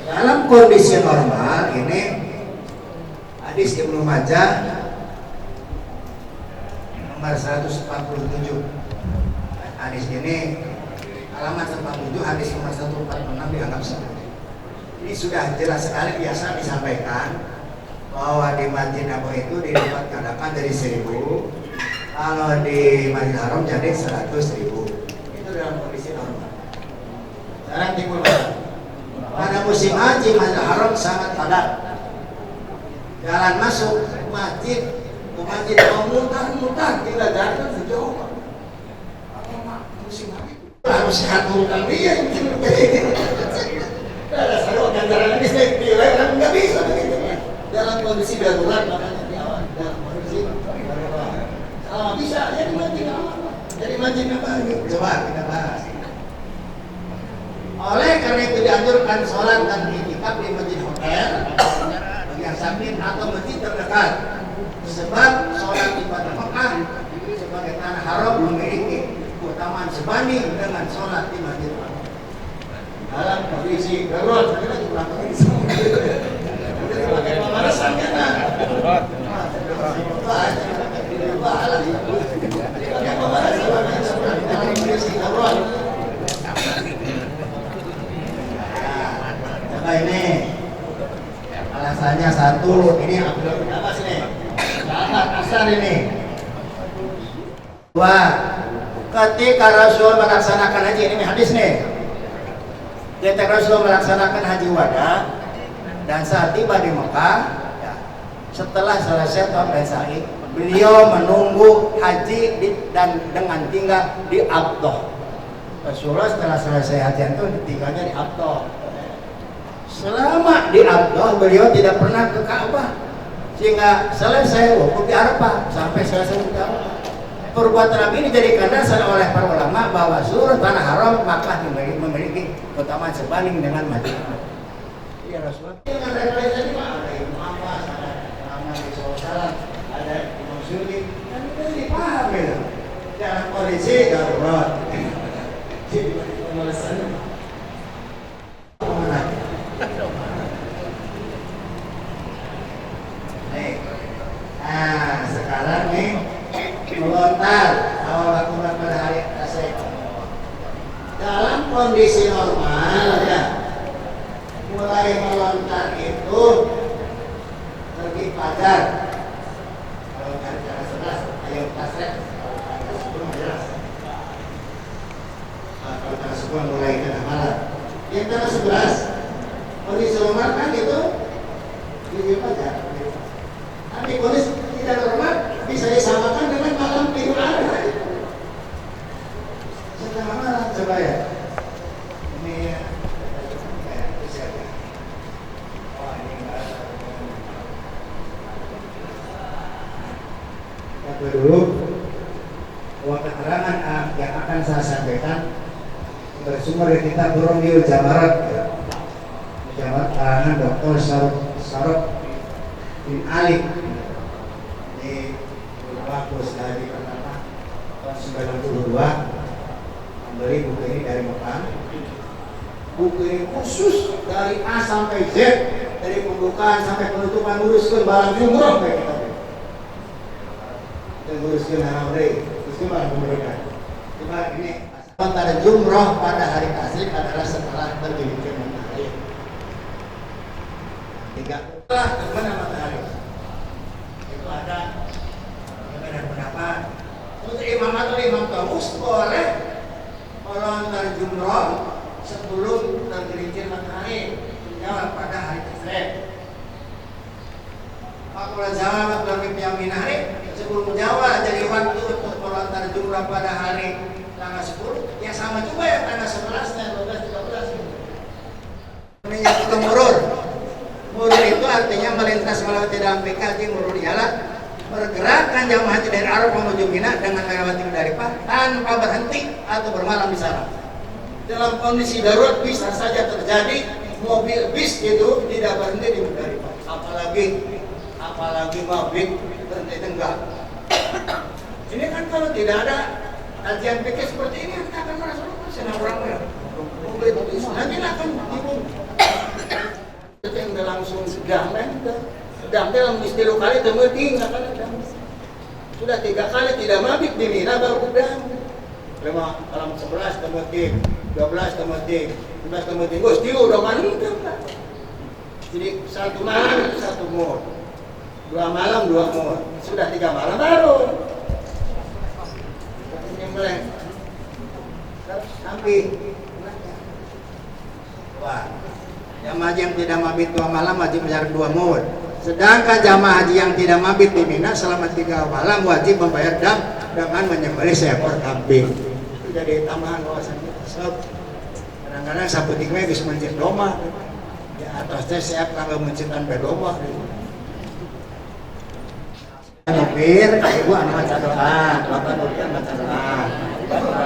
dalam kondisi normal ini hadis Ibnu Majah nomor 147. Hadis ini alamat 47, hadis nomor 146 dianggap sahih. Ini sudah jelas sekali, biasa disampaikan bahwa di Masjid Nabawi itu dilipat gandakan dari 1000, kalau di Masjid Haram jadi 100.000. Itu dalam kondisi normal. Sekarang timbul pada musim haji Masjid Haram sangat padat. Jalan masuk masjid ke masjid mau mutar-mutar, tidak jalan sejauh. Musim haji harus sehat mutar dia. Ada seru ganjaran ini saya bilang nggak bisa begitu. Dalam kondisi darurat makanya di awal dalam kondisi darurat. Kalau bisa jadi masjid Nabawi. Coba kita bahas. Oleh karena itu dianjurkan sholat dan i'tikaf di masjid hotel bagi yang sakit atau masjid terdekat. Sebab sholat di Kota Mekah sebagai tanah haram memiliki keutamaan sebanding dengan sholat di masjid Haram. Dalam kondisi darurat, kita kurang kondisi. Sebagai pemanasan kita. Dalam kondisi darurat. Coba ini alasannya satu, ini Abdul Abbas ini sangat kasar ini. Dua, ketika Rasul melaksanakan haji, ini hadis nih, ketika Rasul melaksanakan haji wada dan saat tiba di Mekah, ya, setelah selesai tawaf dan sa'i, beliau menunggu haji dan dengan tinggal di Abdoh. Rasulullah setelah selesai haji itu tinggalnya di Abdoh. Selama di Abdoh beliau tidak pernah ke Ka'bah, sehingga selesai wukuf di Arafah sampai selesai wukuf di Arafah. Perbuatan Nabi ini dijadikan dasar oleh para ulama bahwa seluruh tanah haram Makkah memiliki keutamaan sebanding dengan Madinah. Iya Rasulullah. Dengan rekomendasi tadi Pak, ada Imam Abbas, ada Muhammad bin Salam, ada Imam Syuuti, dan itu dipaham ya. Dalam kondisi darurat. Jadi pemalasannya. Nah, sekarang nih melontar awal lakukan pada hari Rasul. Dalam kondisi normal ya, mulai melontar itu terbit fajar. Kalau cari cara 11, ayo tasrek. Kalau sebelum jelas. Kalau cara 10 mulai tengah malam. Yang cara 11 kondisi normal kan itu terbit fajar. Tapi kondisi tidak normal bisa disamakan dengan malam Idul Adha. Setengah malam coba ya. Ini ya. Oh ini enggak. Kita dulu bahwa keterangan yang akan saya sampaikan bersumber dari kitab Burundiul Jamarat, Jamarat karangan Dr. Sarok bin Ali di beberapa kedua, membeli buku ini dari Mekah. Buku ini khusus dari A sampai Z, dari pembukaan sampai penutupan, nguruskan barang jumroh kayak kita. Dan nguruskan hari itu barang pembukaan. Cuma ini antara jumroh pada hari tasrik adalah setelah tergelincir matahari. Tiga setelah terbenam matahari. Itu ada perbedaan pendapat. Untuk imam atau imam tamus boleh melontar jumroh sebelum tergelincir matahari, jawab pada hari tasrik. Kalau jawab dari yaminari sebelum Jawa jadi waktu untuk melontar jumroh pada hari tanggal 10, ya sama juga ya tanggal 11 dan 12, 13. Ini yang itu murur. Murur itu artinya melintas melewati dalam PKJ murur ialah pergerakan jamaah haji dari Arafah menuju Mina dengan melewati Muzdalifah tanpa berhenti atau bermalam di sana. Dalam kondisi darurat bisa saja terjadi mobil bis itu tidak berhenti di Muzdalifah. Apalagi mobil berhenti tengah. Ini kan kalau tidak ada kajian pikir seperti ini kita akan merasa senang orang mobil bis nanti akan timbul. Itu yang langsung sedang dalam istilah kali temeting akan ada. Sudah 3 kali tidak mabit di Mina baru udang. Lama malam 11 temeting, 12 temeting, 15 temeting. Bos dia udah mantap kan. Jadi 1 malam itu 1 mur. 2 malam 2 mur. Sudah 3 malam baru. Ini mulai. Sampai wah, jamaah haji yang tidak mabit 2 malam wajib bayar 2 mur. Sedangkan jamaah haji yang tidak mabit di Mina selama 3 malam wajib membayar dam dengan menyembelih seekor kambing. Itu jadi tambahan wawasannya. Kadang-kadang saputiknya bisa mencit doma. Di atasnya siap kalau mencitan bedoma. Nubir, ibu anak baca doa, bapak nubir baca doa.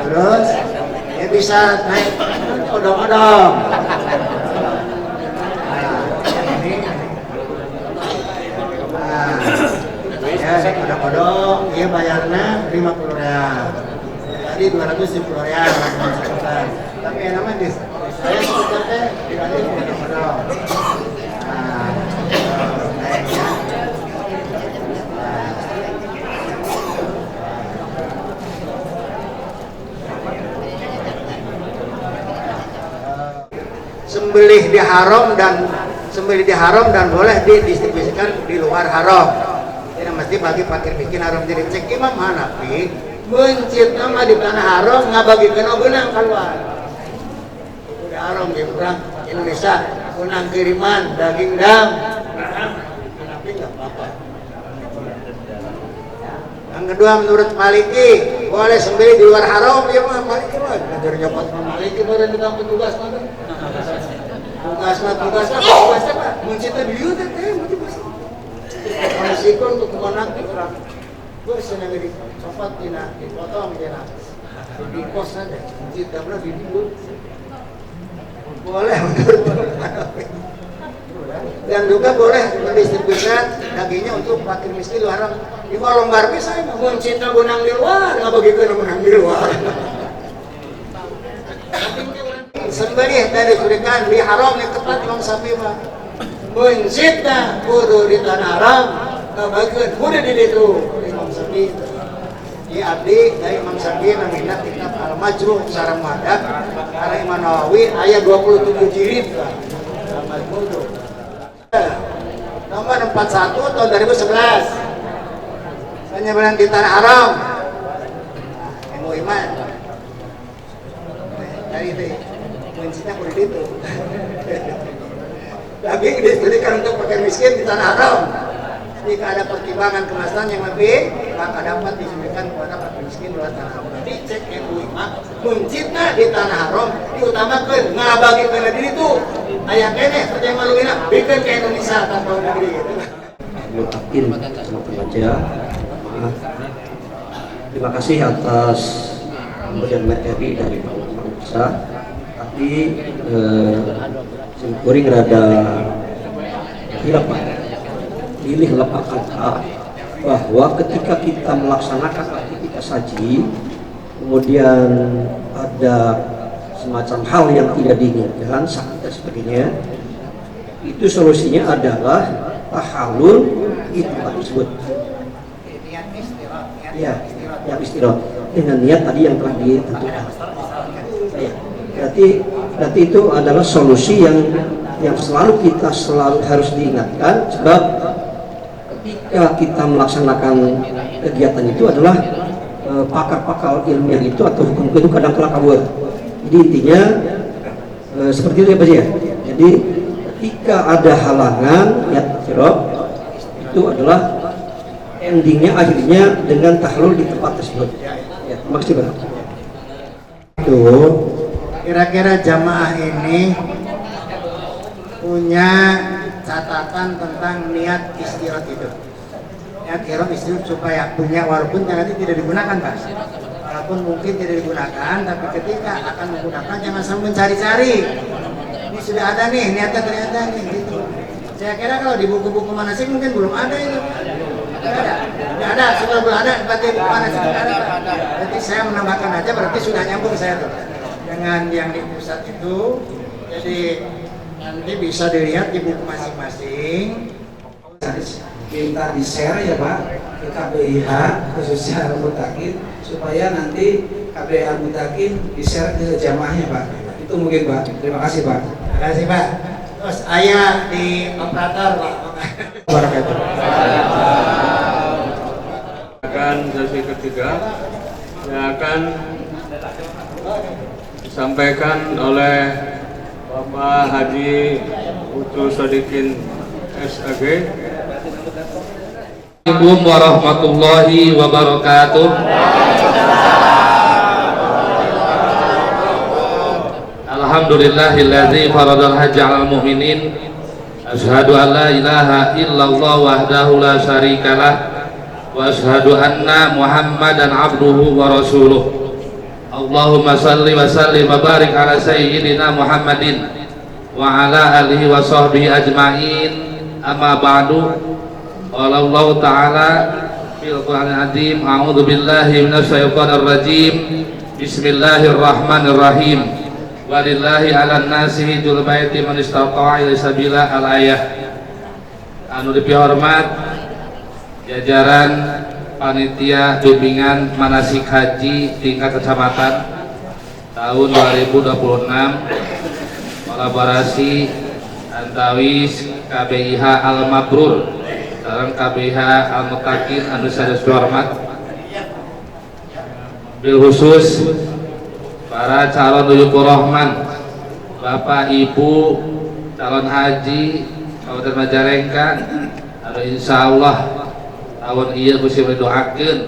Terus dia bisa naik odong-odong. Ya, odong-odong, dia bayarnya 50 real. Tadi 250 real. Tapi yang namanya saya sebenarnya dibanding odong-odong. Nah, naiknya. Sembelih di haram dan boleh didistribusikan di luar haram. Tidak mesti bagi fakir miskin haram. Jadi cek Imam Hanafi mencit nama di tanah haram nggak bagi kena benang keluar. Di haram di orang Indonesia benang kiriman daging dam. Hanafi nggak apa-apa. Yang kedua menurut Maliki boleh sembelih di luar haram. Ya mah Maliki mah ngajar nyopot Maliki baru ditang petugas mana. Tugasnya Pak, mencita dulu teh motivasi. Kalau sikon untuk kemenang orang, gue senang di copot tina, dipotong tina, di kos aja, mencita benar di dulu. Boleh menurut dan juga boleh mendistribusikan dagingnya untuk fakir miskin luar. Di kolong garbi saya mencita benang di luar, nggak begitu benang di luar. Sembelih dari surikan di haram yang tepat Imam Syafi'i mah mencitna kudu di tanah haram kebagian kudu di situ Imam Syafi'i. Di abdi dari Imam Syafi'i namina kitab Al-Majru' Sarang Madhab karena Imam Nawawi ayat 27 jilid Al-Majru'. Nomor 41 tahun 2011 penyembelihan di tanah haram. Ilmu iman dari itu mencitnya kudu itu. Daging diberikan untuk fakir miskin di tanah haram. Jika ada pertimbangan kemasan yang lebih, maka dapat diberikan kepada fakir miskin di tanah haram. Jadi cek MUI mencitnya di tanah haram diutamakan nggak bagi ke negeri itu. Ayah kene percaya maluina bikin ke Indonesia tanpa negeri gitu. Mutakin sama pembaca. Maaf. Terima kasih atas pemberian materi dari Pak Musa. Tapi kuring rada hilap pilih lepas kata bahwa ketika kita melaksanakan aktivitas haji kemudian ada semacam hal yang tidak diinginkan, sakit dan sebagainya, itu solusinya adalah tahallul itu tersebut. Ya, yang istirahat dengan niat tadi yang telah ditentukan. Ya, berarti itu adalah solusi yang selalu kita harus diingatkan, sebab ketika kita melaksanakan kegiatan itu adalah pakar-pakar ilmiah itu atau hukum itu kadang kala kabur. Jadi intinya seperti itu ya Pak ya. Jadi ketika ada halangan niat istirahat itu adalah endingnya akhirnya dengan tahlul di tempat tersebut. Ya, terima kasih Pak. Itu kira-kira jamaah ini punya catatan tentang niat istirahat itu. Niat istirahat supaya punya, walaupun nanti tidak digunakan Pak. Walaupun mungkin tidak digunakan, tapi ketika akan menggunakan jangan sampai mencari-cari. Ini sudah ada nih, niatnya ternyata nih gitu. Saya kira kalau di buku-buku manasik mungkin belum ada itu. Tidak ada, sudah belum ada, berarti manasik tidak ada. Berarti saya menambahkan aja, berarti sudah nyambung saya tuh dengan yang di pusat itu. Jadi nanti bisa dilihat di buku masing-masing. Minta di-share ya Pak ke KBIH khususnya Al-Mutakin supaya nanti KBIH Al-Mutakin di-share ke jamaahnya Pak. Itu mungkin Pak. Terima kasih Pak. Terima kasih Pak. Terus ayah di operator Pak. Akan sesi ketiga yang akan disampaikan oleh Bapak Haji Utul Sodikin SAG. Assalamualaikum warahmatullahi wabarakatuh. Alhamdulillahilladzi faradal hajja 'alal mu'minin. Asyhadu an la ilaha illallah wahdahu la syarikalah wa asyhadu anna Muhammadan 'abduhu wa rasuluh. Allahumma salli wa sallim wa barik ala sayyidina Muhammadin wa ala alihi wa sahbihi ajma'in. Amma ba'du. Qala Allah Ta'ala fil Qur'anil Azim, a'udzu billahi minasyaitonir rajim. Bismillahirrahmanirrahim. Walillahi 'alan nasi hijjul baiti man istata'a ilaihi sabila, al-ayah. Anu dipihormat jajaran panitia bimbingan manasik haji tingkat kecamatan tahun 2026, kolaborasi antawis KBIH Al-Mabrur dan KBIH Al-Mutakin anu sanes hormat, bil khusus para calon Uyukur Rahman, Bapak Ibu calon haji Kabupaten Majalengka anu insyaallah tahun ieu Gusti doakeun.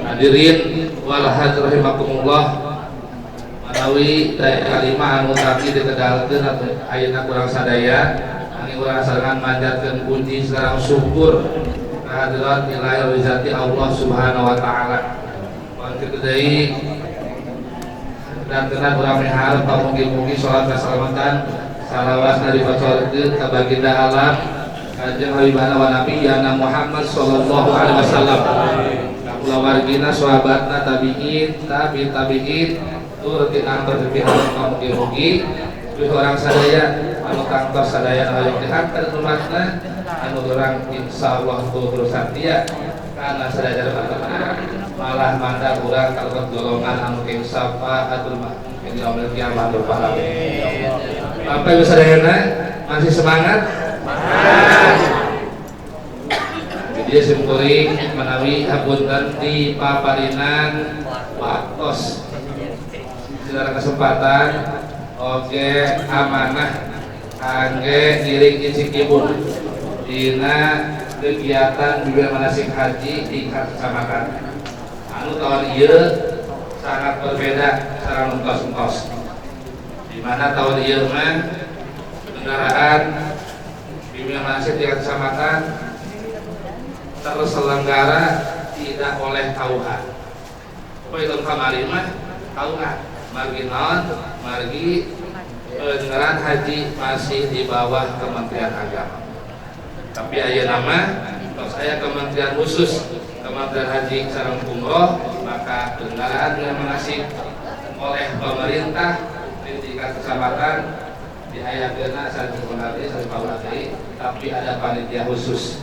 Hadirin wal hadirin rahimakumullah, manawi daya kalimah anu tadi dikedalkeun atuh ayeuna kurang sadaya angin urang sarangan manjatkeun puji sareng syukur kehadirat ilahi wizati Allah Subhanahu wa taala. Mangke deui dan tenang urang miharep pamugi-mugi salat kasalamatan salawatna dipacorkeun ka baginda alam Kanjeng Habibana wa Nabiyana Muhammad sallallahu alaihi wasallam, ka kulawargina sahabatna tabi'in tabi'in turut dinantor di pihak pamugi-mugi duh orang sadaya anu kantor sadaya hayang dihantar umatna anu urang insyaallah terus satia kana sadaya teman-teman malah mandang urang kalebet golongan anu king syafaatul ini yaumil kiamah berpahala. Bapak Ibu sadayana masih semangat? Jadi simkuring menawi hapunten di paparinan waktos secara kesempatan oke amanah kangge ngiring icik ibu dina kegiatan bimbingan manasik haji tingkat kecamatan anu tahun ieu sangat berbeda secara untos-untos, di mana tahun ieu mah kendaraan bimbingan manasik tingkat kecamatan terselenggara tidak oleh tauhan. Poin kamari mah tauhan margi naon margi penyelenggaraan haji masih di bawah Kementerian Agama. Tapi ayeuna mah tos aya kementerian khusus Kementerian Haji sareng Umroh, maka kendaraan yang mengasih oleh pemerintah di tingkat kecamatan di ayakeuna satu pengerti satu paulati, tapi ada panitia khusus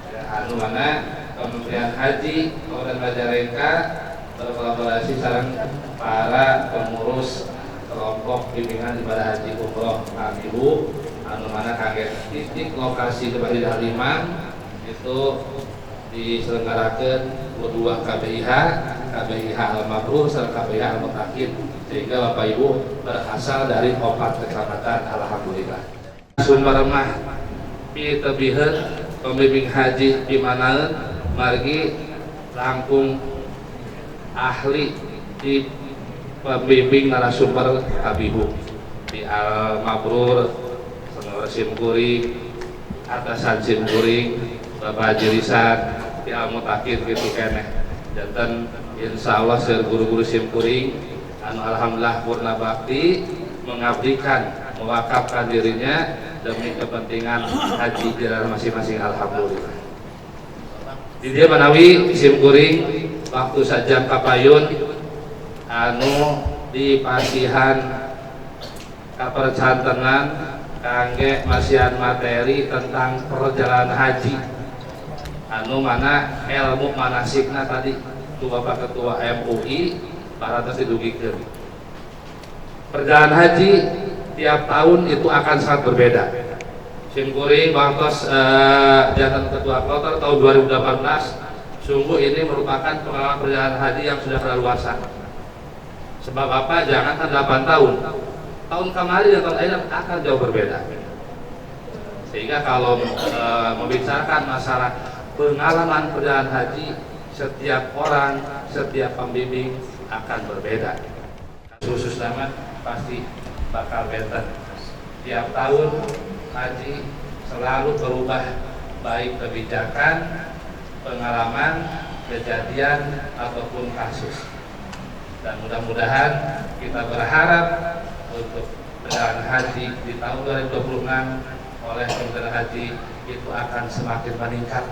anu mana Kementerian Haji Kabupaten Majalengka berkolaborasi sareng para pengurus kelompok bimbingan ibadah haji umroh Ibu anu mana kaget titik lokasi di Halimang itu diselenggarakan kedua KBIH Al-Mabrur serta KBIH Al-Mutakin, sehingga Bapak Ibu berasal dari 4 kecamatan. Alhamdulillah. Sumber mah pitebiheun pembimbing haji di manaeun margi langkung ahli di pembimbing narasumber Habibu di Al-Mabrur Senor Simkuring atasan Simkuring Bapak Haji Risan di Al-Mutakin gitu keneh janten insyaallah seur guru-guru Simkuring anu alhamdulillah purna bakti mengabdikan mewakafkan dirinya demi kepentingan haji di masing-masing. Alhamdulillah. Di dia manawi Simkuring waktu sajam kapayun anu di pasihan kapercantenan kangge masihan materi tentang perjalanan haji anu mana ilmu manasikna tadi tu Bapak Ketua MUI para tersidugikeun. Perjalanan haji tiap tahun itu akan sangat berbeda. Simkuring waktos jantan Ketua Kloter tahun 2018 sungguh ini merupakan pengalaman perjalanan haji yang sudah kadaluarsa. Sebab apa? Jangankan 8 tahun, tahun kemarin dan tahun ini akan jauh berbeda. Sehingga kalau membicarakan masalah pengalaman perjalanan haji, setiap orang, setiap pembimbing akan berbeda. Khusus nama pasti bakal beda. Tiap tahun haji selalu berubah, baik kebijakan, pengalaman, kejadian ataupun kasus. Dan mudah-mudahan kita berharap untuk perjalanan haji di tahun 2026 oleh Kementerian Haji itu akan semakin meningkat.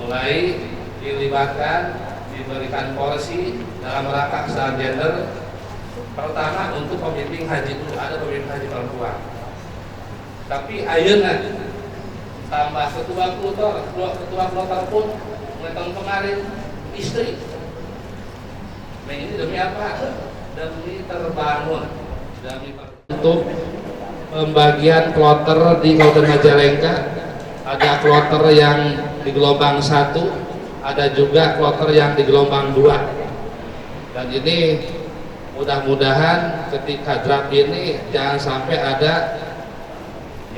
Mulai dilibatkan, diberikan porsi dalam rangka kesetaraan gender. Pertama untuk pembimbing haji dulu, ada pembimbing haji perempuan. Tapi ayeuna tambah ketua kloter pun mulai tahun kemarin istri. Nah ini demi apa? Demi terbangun, demi untuk pembagian kloter di Kabupaten Majalengka. Ada kloter yang di gelombang 1, ada juga kloter yang di gelombang 2. Dan ini mudah-mudahan ketika draft ini jangan sampai ada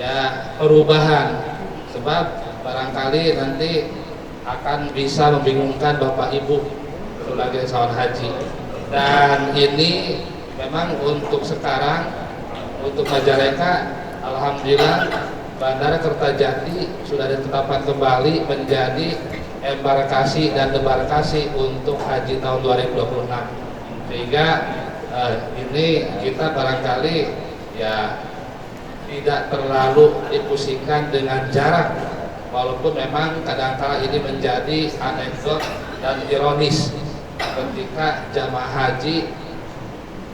ya perubahan, sebab barangkali nanti akan bisa membingungkan Bapak Ibu sebagai calon haji. Dan ini memang untuk sekarang untuk Majalengka alhamdulillah Bandara Kertajati sudah ditetapkan kembali menjadi embarkasi dan debarkasi untuk haji tahun 2026, sehingga ini kita barangkali ya tidak terlalu dipusingkan dengan jarak, walaupun memang kadang-kala ini menjadi anekdot dan ironis ketika jamaah haji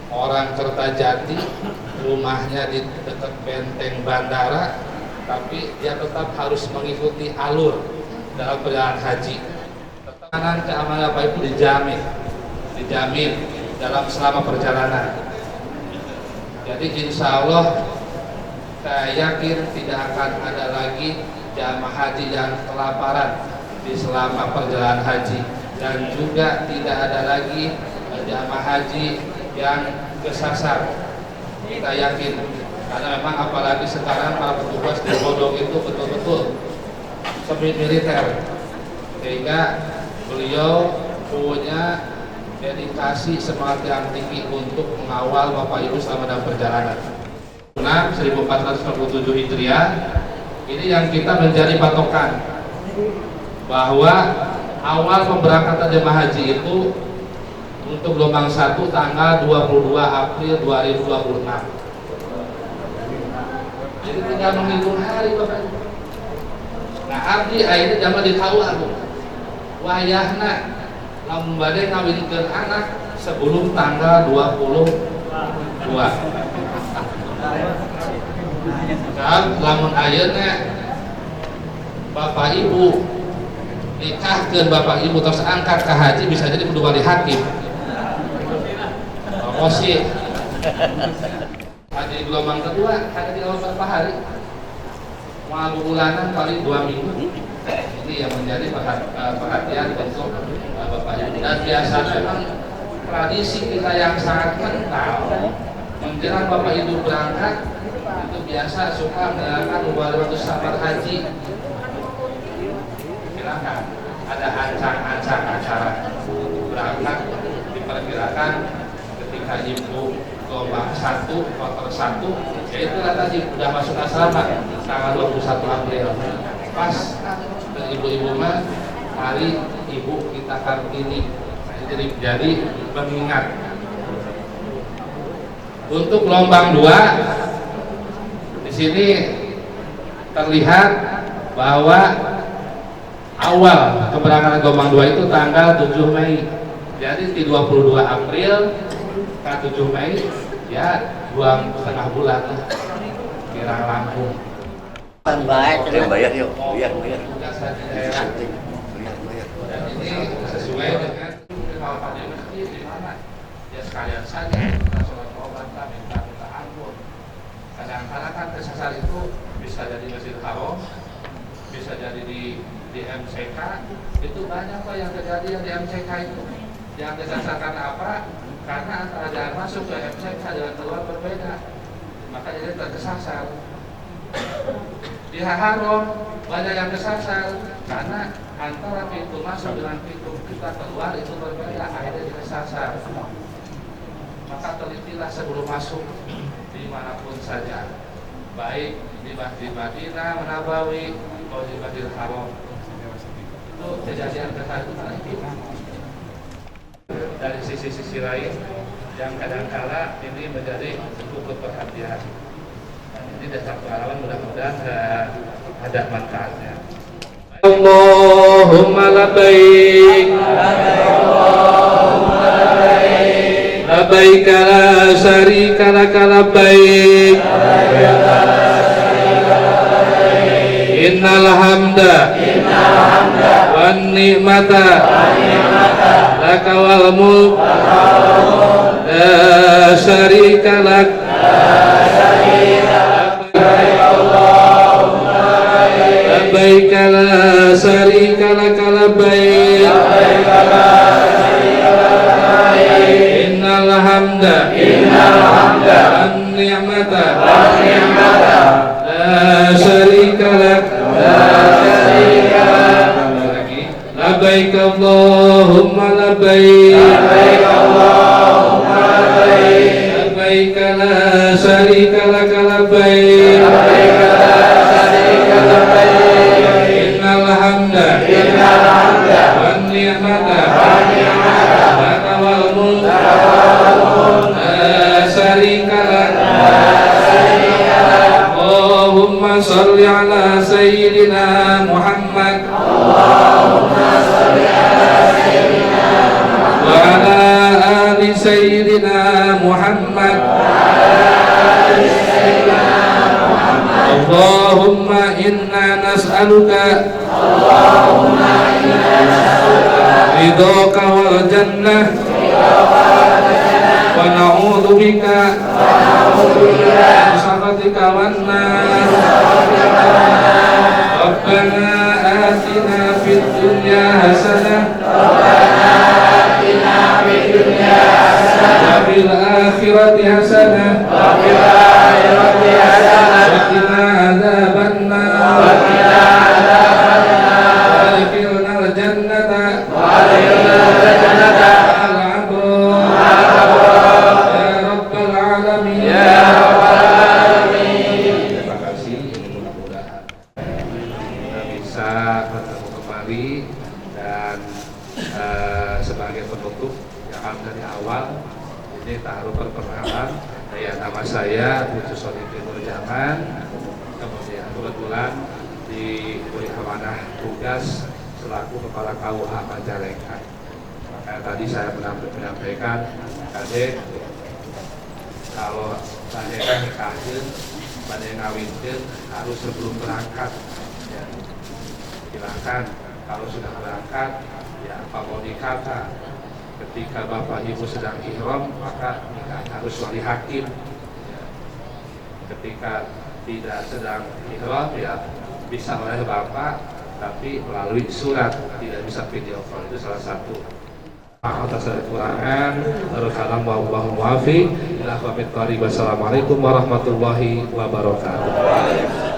orang Kertajati rumahnya di dekat benteng bandara, tapi dia tetap harus mengikuti alur dalam perjalanan haji. Keamanan Bapak Ibu dijamin dalam selama perjalanan. Jadi insya Allah saya yakin tidak akan ada lagi jamaah haji yang kelaparan di selama perjalanan haji, dan juga tidak ada lagi jamaah haji yang kesasar. Kita yakin, karena memang apalagi sekarang para petugas di Bodong itu betul-betul semi militer, sehingga beliau punya dedikasi semangat yang tinggi untuk mengawal Bapak Ibu selama dalam perjalanan. 1447 Hijriah ini yang kita menjadi patokan bahwa awal pemberangkatan jemaah haji itu untuk gelombang 1 tanggal 22 April 2026. Jadi tinggal menghitung hari Bapak. Nah abdi akhirnya zaman ditahu aku wayahna lamun bade ngawinkeun anak sebelum tanggal 22. Dan lamun ayeuna bapak ibu nikahkeun bapak ibu terus angkat ke haji bisa jadi kudu wali hakim. Kosi. Haji gelombang kedua ada di berapa hari? Mau bulanan paling 2 minggu. Ini yang menjadi perhatian untuk bapak ibu. Dan biasanya memang tradisi kita yang sangat kental menjelang bapak ibu berangkat itu biasa suka mengadakan mubaratus safar haji. Silakan ada ancang-ancang acara berangkat diperkirakan ketika ibu gelombang 1 kloter 1 yaitu tadi sudah masuk asrama tanggal 21 April pas ibu-ibu mah hari ibu kita Kartini jadi mengingat. Untuk gelombang 2 di sini terlihat bahwa awal keberangkatan gelombang 2 itu tanggal 7 Mei. Jadi di 22 April ke 7 Mei ya 2,5 bulan kira rampung. Bayar yuk, bayar. Dan ini sesuai dengan kekhawatiran masjid di mana ya sekalian saja kita sholat taubat minta ampun. Kadang-kadang kan kesasar itu bisa jadi Masjid Haram, bisa jadi di MCK, itu banyak kok yang kejadian di MCK itu. Yang kesasar karena apa? Karena antara jalan masuk ke MCK dengan keluar berbeda, maka jadi terkesasar. Di Haram banyak yang kesasar karena antara pintu masuk dengan pintu kita keluar itu berbeda, akhirnya dikesasar. Maka telitilah sebelum masuk dimanapun saja, baik di Masjid Madinah, Nabawi, atau di Masjid Haram. Itu kejadian kesasar itu karena itu. Dari sisi-sisi lain yang kadang-kala ini menjadi cukup perhatian. Ini dasar pengalaman mudah-mudahan ada manfaatnya. Allahumma labbaik labbaik la syarika lak labbaik innal hamda wan ni'mata lak wal mulk la syarika lak labbaik la syarika lak labbaik innal hamda wan ni'mata la syarika lak labbaik Allahumma labbaik labbaik la syarika lak labbaik innal hamda wan ni'mata laka wal mulk la syarika lak. Allahumma shalli ala sayyidina Muhammad wa ala ali sayyidina Muhammad. Allahumma inna nas'aluka ridhaka wal jannah wa na'udzu bika min sakhatika wan nar. Rabbana atina fid dunya hasanah wa fil akhirati hasanah wa qina adzabannar. Adkhilnal jannata sebagai penutup yang dari awal ini taruh perkenalan. Ya, nama saya Putu Solihin Nurjaman, kemudian kebetulan diberi amanah tugas selaku Kepala KUA Majalengka. Maka tadi saya menyampaikan, Kadek, kalau Kadek nikahin, Kadek ngawinkan harus sebelum berangkat. Ya. Silakan kalau sudah berangkat, ya apa mau dikata. Ketika Bapak Ibu sedang ihram, maka nikah harus wali hakim. Ya. Ketika tidak sedang ihram, ya bisa oleh Bapak, tapi melalui surat, tidak bisa video call. Itu salah satu. Atas kekurangan, Assalamualaikum warahmatullahi wabarakatuh.